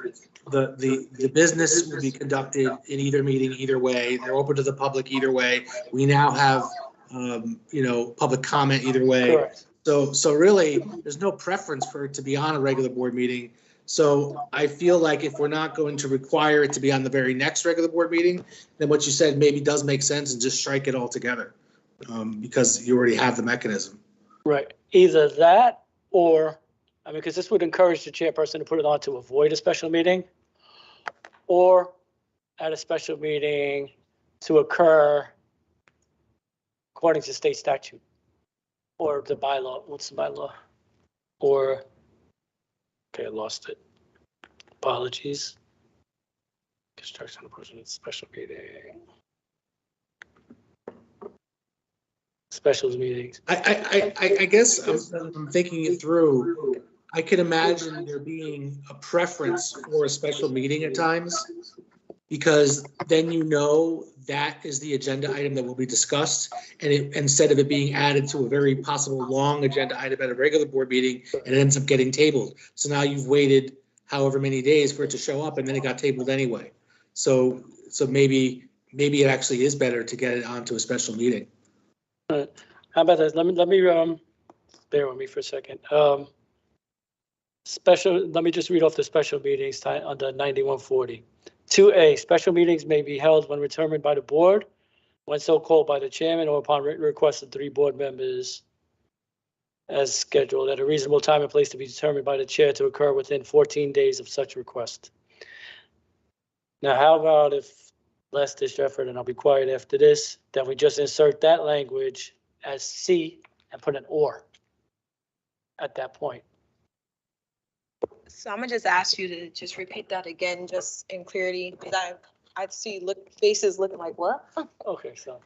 the business will be conducted in either meeting, either way. They're open to the public either way. We now have, public comment either way. Correct. So really, there's no preference for it to be on a regular board meeting. So I feel like if we're not going to require it to be on the very next regular board meeting, then what you said maybe does make sense and just strike it all together, because you already have the mechanism. Right. Either that or, because this would encourage the chairperson to put it on to avoid a special meeting, or at a special meeting to occur according to state statute or the bylaw. What's the bylaw? Or, okay, I lost it. Apologies. Construction of person special meeting. Specials meetings. I guess I'm thinking it through. I can imagine there being a preference for a special meeting at times, because then that is the agenda item that will be discussed, and instead of it being added to a very possible long agenda item at a regular board meeting, it ends up getting tabled. So now you've waited however many days for it to show up, and then it got tabled anyway. So maybe it actually is better to get it onto a special meeting. How about this? Let me bear with me for a second. Let me just read off the special meetings under 9140. 2A, special meetings may be held when determined by the board, when so called by the chairman, or upon written request of 3 board members as scheduled at a reasonable time and place to be determined by the chair to occur within 14 days of such request. Now, how about if less ditch effort, and I'll be quiet after this, then we just insert that language as C and put an or at that point. So I'm gonna just ask you to just repeat that again, just in clarity, because I see faces looking like, what? Okay, so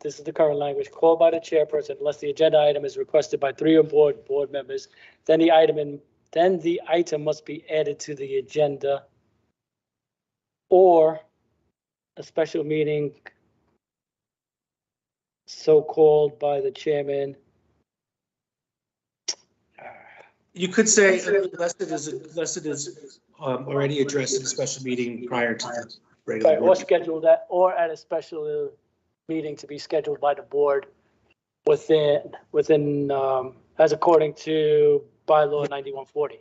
this is the current language. Called by the chairperson unless the agenda item is requested by 3 or more board members, then the item must be added to the agenda, or a special meeting so called by the chairman. You could say unless it is already addressed in a special meeting prior to the regular Right, or board. schedule that, or at a special meeting to be scheduled by the board within as according to bylaw 9140.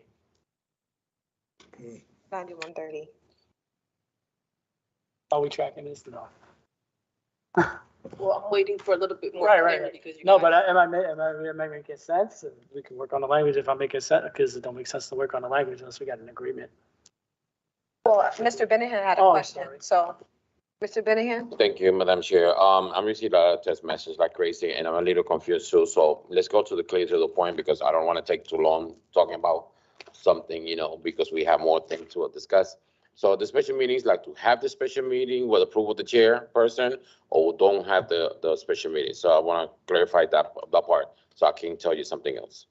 9130. Are we tracking this? No. Well, I'm waiting for a little bit more Right. clarity because you No, guys- but am I making sense? We can work on the language if I make it sense, because it don't make sense to work on the language unless we got an agreement. Well, Mr. Benahan had a Oh, question, sorry. so, Mr. Benahan? Thank you, Madam Chair. I'm receiving a lot of text messages like crazy, and I'm a little confused too. So let's go to the point, because I don't want to take too long talking about something, because we have more things to discuss. So the special meetings, like to have the special meeting with approval of the chairperson, or don't have the special meeting. So I want to clarify that part, so I can tell you something else.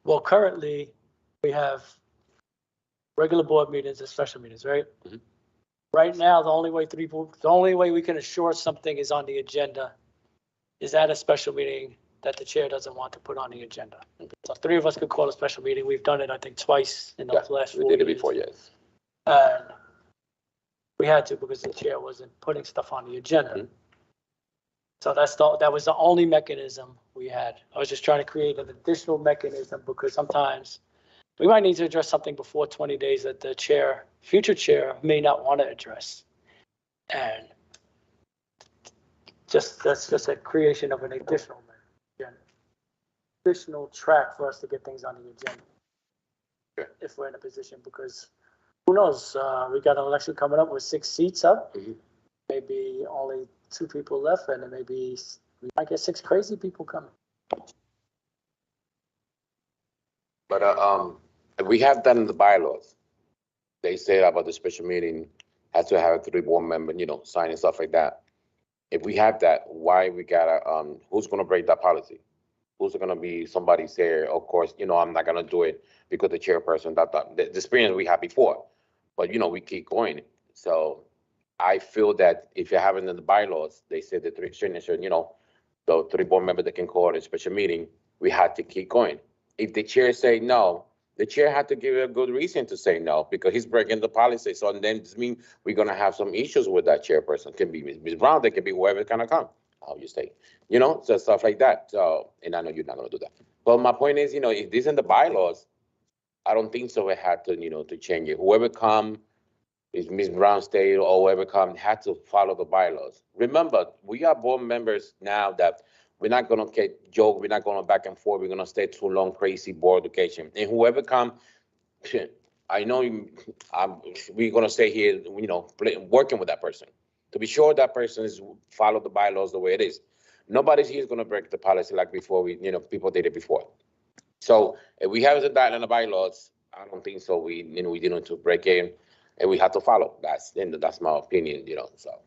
Well, currently, we have regular board meetings and special meetings, right? Mhm. Right now, the only way we can assure something is on the agenda is at a special meeting that the chair doesn't want to put on the agenda. So 3 of us could call a special meeting. We've done it, I think, twice in the last 4 We years. did it before, yes. And we had to because the chair wasn't putting stuff on the agenda. Mhm. So that was the only mechanism we had. I was just trying to create an additional mechanism, because sometimes we might need to address something before 20 days that the future chair may not want to address. And that's just a creation of an additional track for us to get things on the agenda. Okay. If we're in a position, because who knows, we got an election coming up with 6 seats up. Mhm. Maybe only 2 people left, and then maybe we might get 6 crazy people coming. But we have that in the bylaws. They say about the special meeting has to have 3 board members, sign and stuff like that. If we have that, why we gotta, who's gonna break that policy? who's gonna be somebody's there. Of course, I'm not gonna do it because the chairperson, the experience we had before. But, we keep going. So I feel that if you're having in the bylaws, they said the three signatures, the three board members that can call a special meeting, we had to keep going. If the chair say no, the chair had to give a good reason to say no, because he's breaking the policy. So then this means we're gonna have some issues with that chairperson. It can be Ms. Brown, they can be whoever's gonna come. How you say, so stuff like that. So, and I know you're not gonna do that. But my point is, if this in the bylaws, I don't think so. We had to, to change it. Whoever come, if Ms. Brown stayed or whoever come, had to follow the bylaws. Remember, we are board members now that we're not gonna get joke, we're not going back and forth, we're gonna stay too long, crazy board education. And whoever come, I know we're gonna stay here, working with that person to be sure that person is follow the bylaws the way it is. Nobody's here is gonna break the policy like before people did it before. So if we have that in the bylaws, I don't think so. We didn't to break it, and we have to follow. That's my opinion. So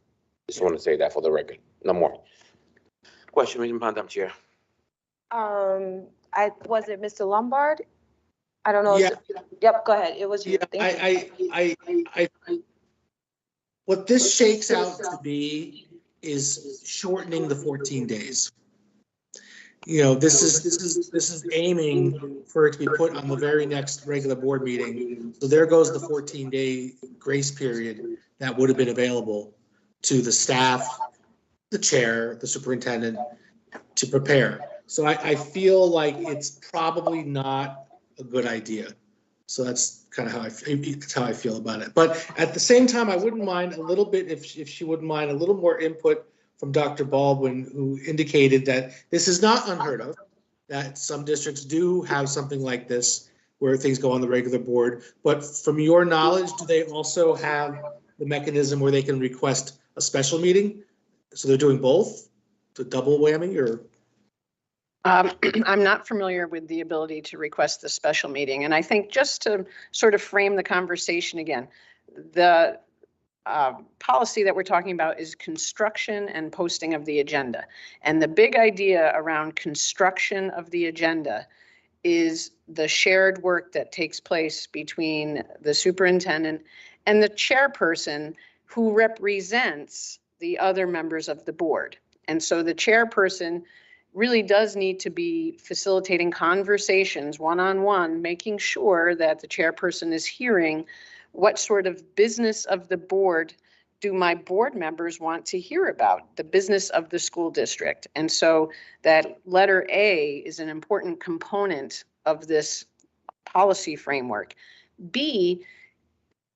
just want to say that for the record. No more. Question, Madam Chair. Was it Mr. Lombard? I don't know. Yeah. Yep, go ahead. It was you. Yeah, I what this shakes out to be is shortening the 14 days. This is aiming for it to be put on the very next regular board meeting. So there goes the 14-day grace period that would have been available to the staff, the chair, the superintendent to prepare. So I feel like it's probably not a good idea. So that's kind of how I feel about it. But at the same time, I wouldn't mind a little bit, if she wouldn't mind, a little more input from Dr. Baldwin, who indicated that this is not unheard of, that some districts do have something like this where things go on the regular board. But from your knowledge, do they also have the mechanism where they can request a special meeting? So they're doing both, the double whammy, or? I'm not familiar with the ability to request the special meeting. And I think just to sort of frame the conversation again, the policy that we're talking about is construction and posting of the agenda. And the big idea around construction of the agenda is the shared work that takes place between the superintendent and the chairperson who represents the other members of the board. And so the chairperson really does need to be facilitating conversations one-on-one, making sure that the chairperson is hearing what sort of business of the board do my board members want to hear about, the business of the school district. And so that letter A is an important component of this policy framework. B,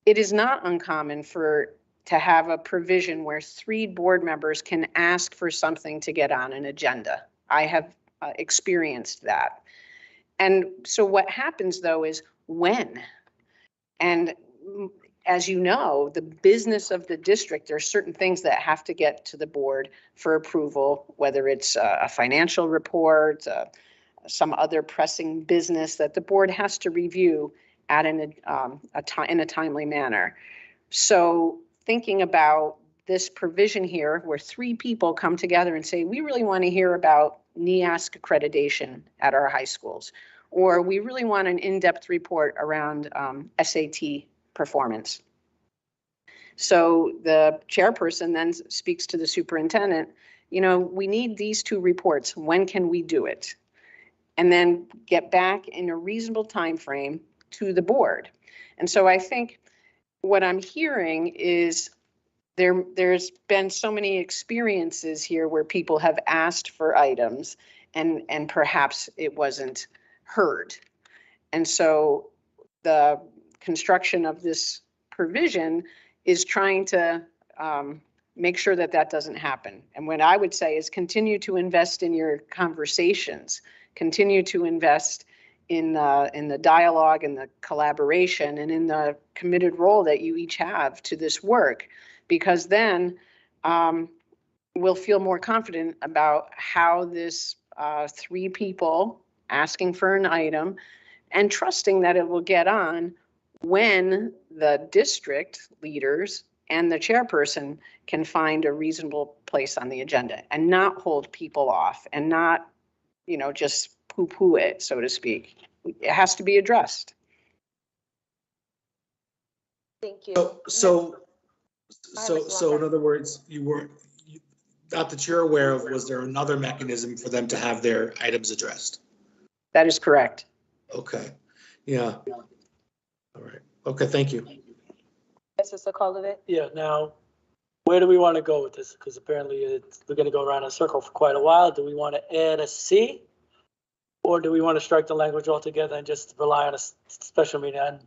it is not uncommon to have a provision where 3 board members can ask for something to get on an agenda. I have experienced that. And so what happens though is when, and as you know, the business of the district, there are certain things that have to get to the board for approval, whether it's a financial report, some other pressing business that the board has to review in a timely manner. So thinking about this provision here where 3 people come together and say, we really want to hear about NEASC accreditation at our high schools, or we really want an in-depth report around SAT performance. So the chairperson then speaks to the superintendent, we need these 2 reports. When can we do it? And then get back in a reasonable time frame to the board. And so I think what I'm hearing is there's been so many experiences here where people have asked for items and perhaps it wasn't heard. And so the construction of this provision is trying to make sure that that doesn't happen. And what I would say is continue to invest in your conversations, continue to invest in the dialogue and the collaboration and in the committed role that you each have to this work, because then we'll feel more confident about how this 3 people asking for an item and trusting that it will get on when the district leaders and the chairperson can find a reasonable place on the agenda and not hold people off and not, just poo-poo it, so to speak. It has to be addressed. Thank you. So in other words, not that you're aware of, was there another mechanism for them to have their items addressed? That is correct. Okay, yeah. All right, okay, thank you. Mrs. Sokolovich? Yeah, now, where do we want to go with this? Because apparently we're going to go around in a circle for quite a while. Do we want to add a C? Or do we want to strike the language altogether and just rely on a special meeting? And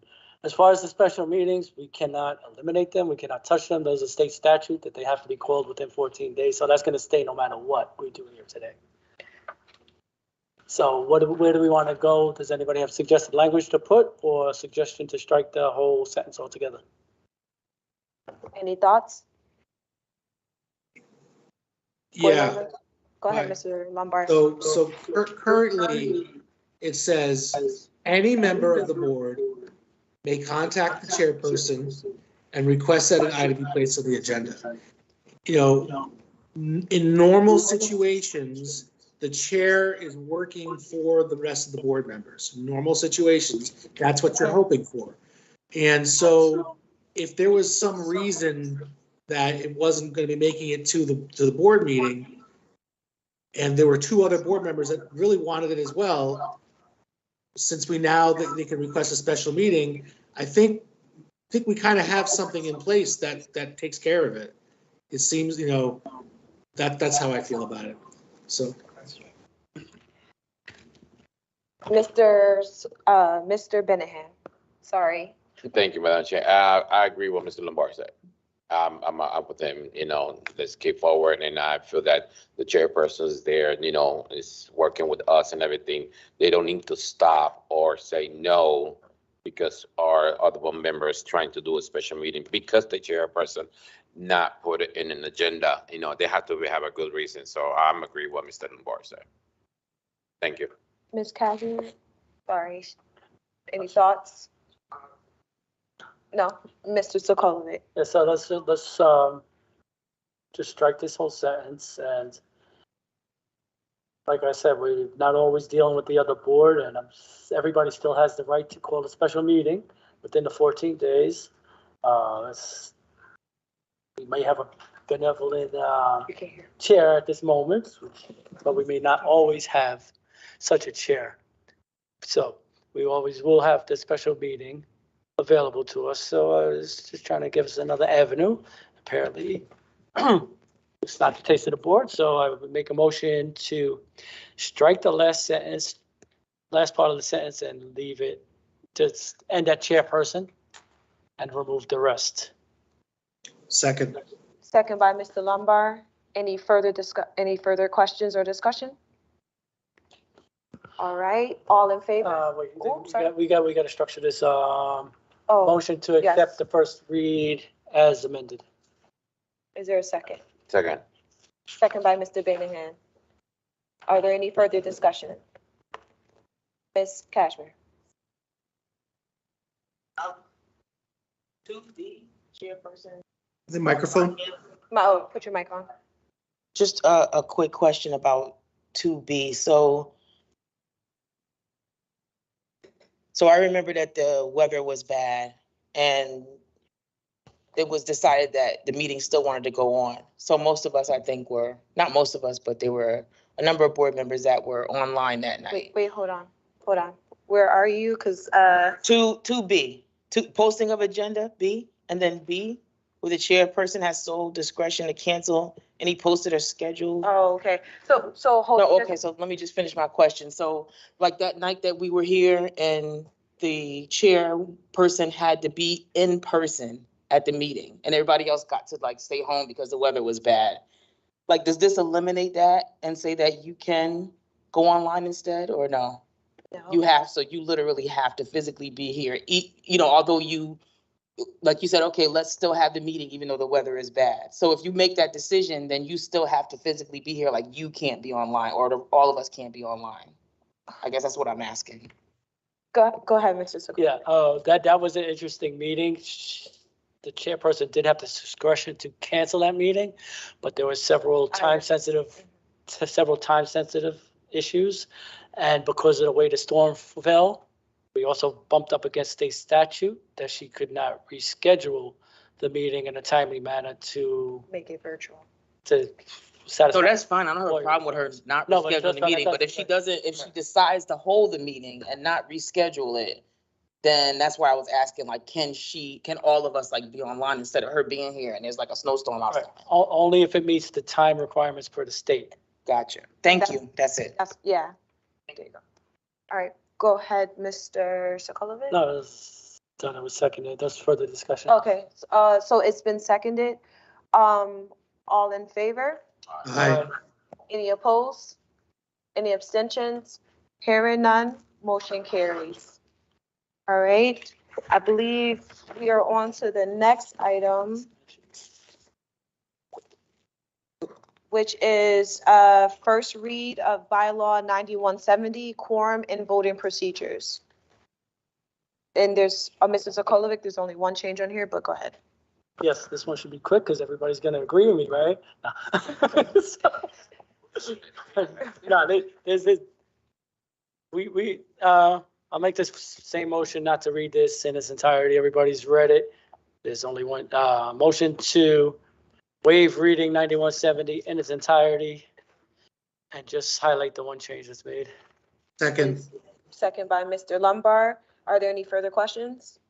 as far as the special meetings, we cannot eliminate them. We cannot touch them. There's a state statute that they have to be called within 14 days. So that's going to stay no matter what we do here today. So where do we want to go? Does anybody have suggested language to put or a suggestion to strike the whole sentence altogether? Any thoughts? Yeah. Go ahead, Right. Mr. Lombard. So currently, it says, any member of the board may contact the chairperson and request that an item be placed on the agenda. In normal situations, the chair is working for the rest of the board members. In normal situations, that's what you're hoping for. And so if there was some reason that it wasn't going to be making it to the board meeting, and there were two other board members that really wanted it as well, since we now that they can request a special meeting, I think we kind of have something in place that takes care of it. It seems, that's how I feel about it. So. Mr. Benahan, sorry. Thank you, Madam Chair. I agree with Mr. Lombard said. I'm up with him, let's keep forward. And I feel that the chairperson is there, is working with us and everything. They don't need to stop or say no because our other board members trying to do a special meeting because the chairperson not put it in an agenda. They have to have a good reason. So I'm agree with what Mr. Lombard said. Thank you. Ms. Cashman, sorry. Any thoughts? No, Mr. Sokolovich. Yeah, so let's just strike this whole sentence. And like I said, we're not always dealing with the other board, and everybody still has the right to call a special meeting within the 14 days. We may have a benevolent chair at this moment, but we may not always have such a chair. So we always will have the special meeting available to us. So I was just trying to give us another avenue. Apparently, it's not the taste of the board. So I would make a motion to strike the last part of the sentence and leave it, just end at chairperson and remove the rest. Second. Second by Mr. Lombard. Any further questions or discussion? All right, all in favor? Wait, sorry. we got to structure this. Motion to accept yes. the first read as amended. Is there a second? Second. Second by Mr. Benahan. Are there any further discussion? Ms. Cashmere. 2B, chairperson. The microphone? Put your mic on. Just a quick question about 2B. So I remember that the weather was bad and it was decided that the meeting still wanted to go on. So most of us, I think, not most of us, but there were a number of board members that were online that night. Wait, hold on. Where are you? Because 2B, posting of agenda, B, and then B, where the chairperson has sole discretion to cancel any posted or scheduled. Oh, okay. So hold on. No, okay, so let me just finish my question. So like that night that we were here and the chairperson had to be in person at the meeting and everybody else got to stay home because the weather was bad. Does this eliminate that and say that you can go online instead or no? No. You literally have to physically be here. Although you, like you said, okay, let's still have the meeting even though the weather is bad. So if you make that decision, then you still have to physically be here. You can't be online or all of us can't be online. I guess that's what I'm asking. Go ahead, Mr. Sokolovich. Yeah, that was an interesting meeting. The chairperson did have the discretion to cancel that meeting, but there were several time sensitive issues. And because of the way the storm fell, we also bumped up against state statute that she could not reschedule the meeting in a timely manner to Make it virtual. satisfy. So that's fine. I don't have a problem with her not No, but rescheduling just the that meeting, but if she doesn't, if she decides to hold the meeting and not reschedule it, then that's why I was asking, like, can all of us like be online instead of her being here and there's like a snowstorm outside? Only if it meets the time requirements per the state. Gotcha. Thank you. That's it. Yeah. There you go. All right, go ahead, Mr. Sokolovic. No, it was done. It was seconded. That's further discussion. Okay, so it's been seconded. All in favor? Aye. Any opposed? Any abstentions? Hearing none, motion carries. All right, I believe we are on to the next item, which is first read of bylaw 9170, quorum and voting procedures. And there's, Mr. Sokolovic, there's only one change on here, but go ahead. Yes, this one should be quick because everybody's gonna agree with me, right? No, I'll make this same motion not to read this in its entirety. Everybody's read it. There's only one, motion to waive reading 9170 in its entirety and just highlight the one change that's made. Second. Second by Mr. Lombard. Are there any further questions?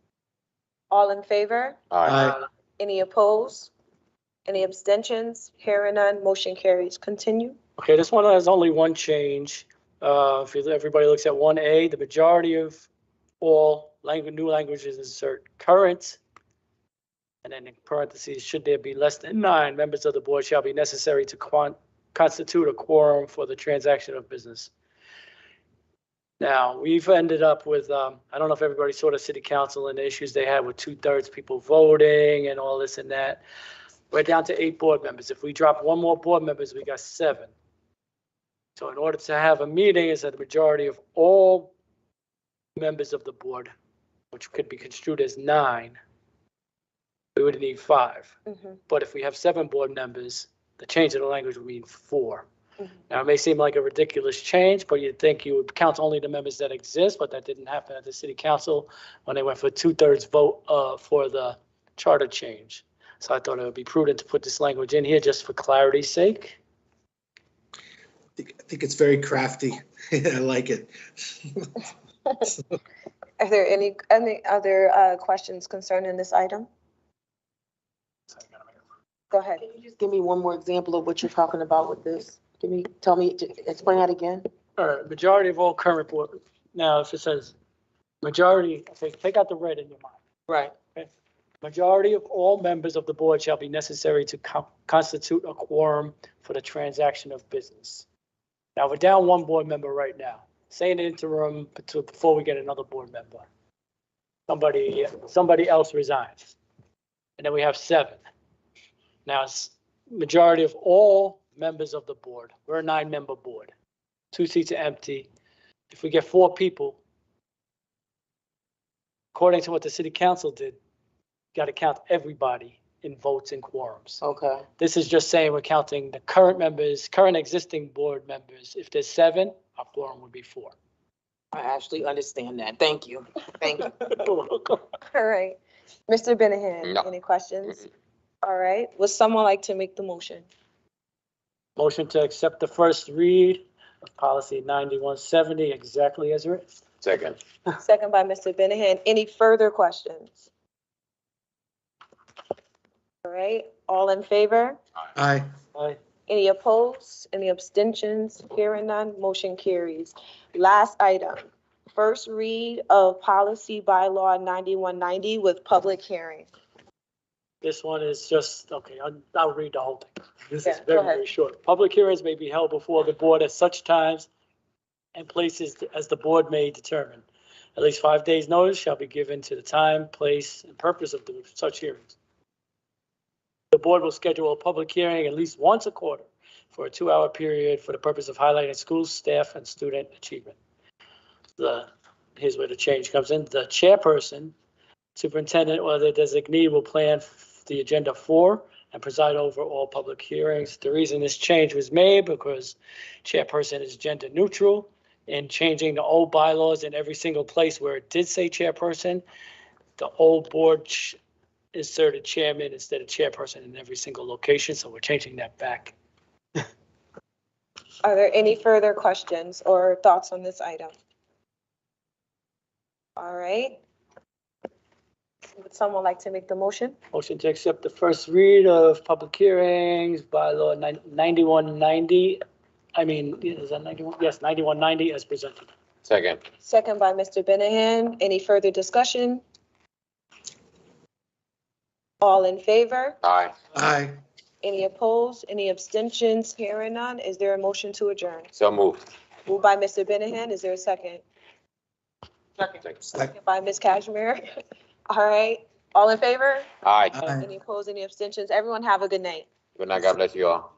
All in favor? Aye. Any opposed? Any abstentions? Hearing none, motion carries. Continue. Okay, this one has only one change. Everybody looks at 1A, the majority of all new languages insert current. And then in parentheses, should there be less than 9 members of the board shall be necessary to constitute a quorum for the transaction of business. Now, we've ended up with, I don't know if everybody saw the city council and the issues they had with 2/3 people voting and all this and that. We're down to 8 board members. If we drop one more board members, we got 7. So in order to have a meeting, is that the majority of all members of the board, which could be construed as 9, we would need 5. But if we have 7 board members, the change of the language would mean 4. Now, it may seem like a ridiculous change, but you'd think you would count only the members that exist, but that didn't happen at the city council when they went for 2/3 vote for the charter change. So I thought it would be prudent to put this language in here just for clarity's sake. I think it's very crafty. I like it. Are there any other questions concerning this item? Go ahead. Can you just give me one more example of what you're talking about with this? Explain that again. All right, majority of all current board. Now, if it says majority, take out the red in your mind. Right. Okay. Majority of all members of the board shall be necessary to constitute a quorum for the transaction of business. Now, we're down 1 board member right now. Say an interim before we get another board member. Somebody else resigns. And then we have 7. Now, it's majority of all members of the board. We're a 9-member board. 2 seats are empty. If we get 4 people, according to what the city council did, you got to count everybody in votes and quorums. Okay. This is just saying we're counting the current members, current existing board members. If there's 7, our quorum would be 4. I actually understand that. Thank you. Thank you. All right. Mr. Benahan, any questions? All right. Would someone like to make the motion? Motion to accept the first read of policy 9170 exactly as written. Second. Second by Mr. Benahan. Any further questions? All right. All in favor? Aye. Aye. Any opposed? Any abstentions? Hearing none, motion carries. Last item, first read of policy bylaw 9190 with public hearing. This one is just, okay, I'll read the whole thing. This is Yeah, go very, ahead. very short. Public hearings may be held before the board at such times and places as the board may determine. At least 5 days' notice shall be given to the time, place, and purpose of such hearings. The board will schedule a public hearing at least once a quarter for a 2-hour period for the purpose of highlighting school, staff, and student achievement. Here's where the change comes in. The chairperson, superintendent, or the designee will plan the agenda for and preside over all public hearings. The reason this change was made because chairperson is gender neutral, and changing the old bylaws in every single place where it did say chairperson, the old board inserted chairman instead of chairperson in every single location, so we're changing that back. Are there any further questions or thoughts on this item? All right. Would someone like to make the motion? Motion to accept the first read of public hearings, bylaw 9190. I mean, is that 91? Yes, 9190 as presented. Second. Second by Mr. Benahan. Any further discussion? All in favor? Aye. Aye. Any opposed? Any abstentions? Hearing none. Is there a motion to adjourn? So moved. Moved by Mr. Benahan. Is there a second? Second. Second by Ms. Cashmere. All right. All in favor? Aye. Any opposed? Any abstentions? Everyone have a good night. Good night. God bless you all.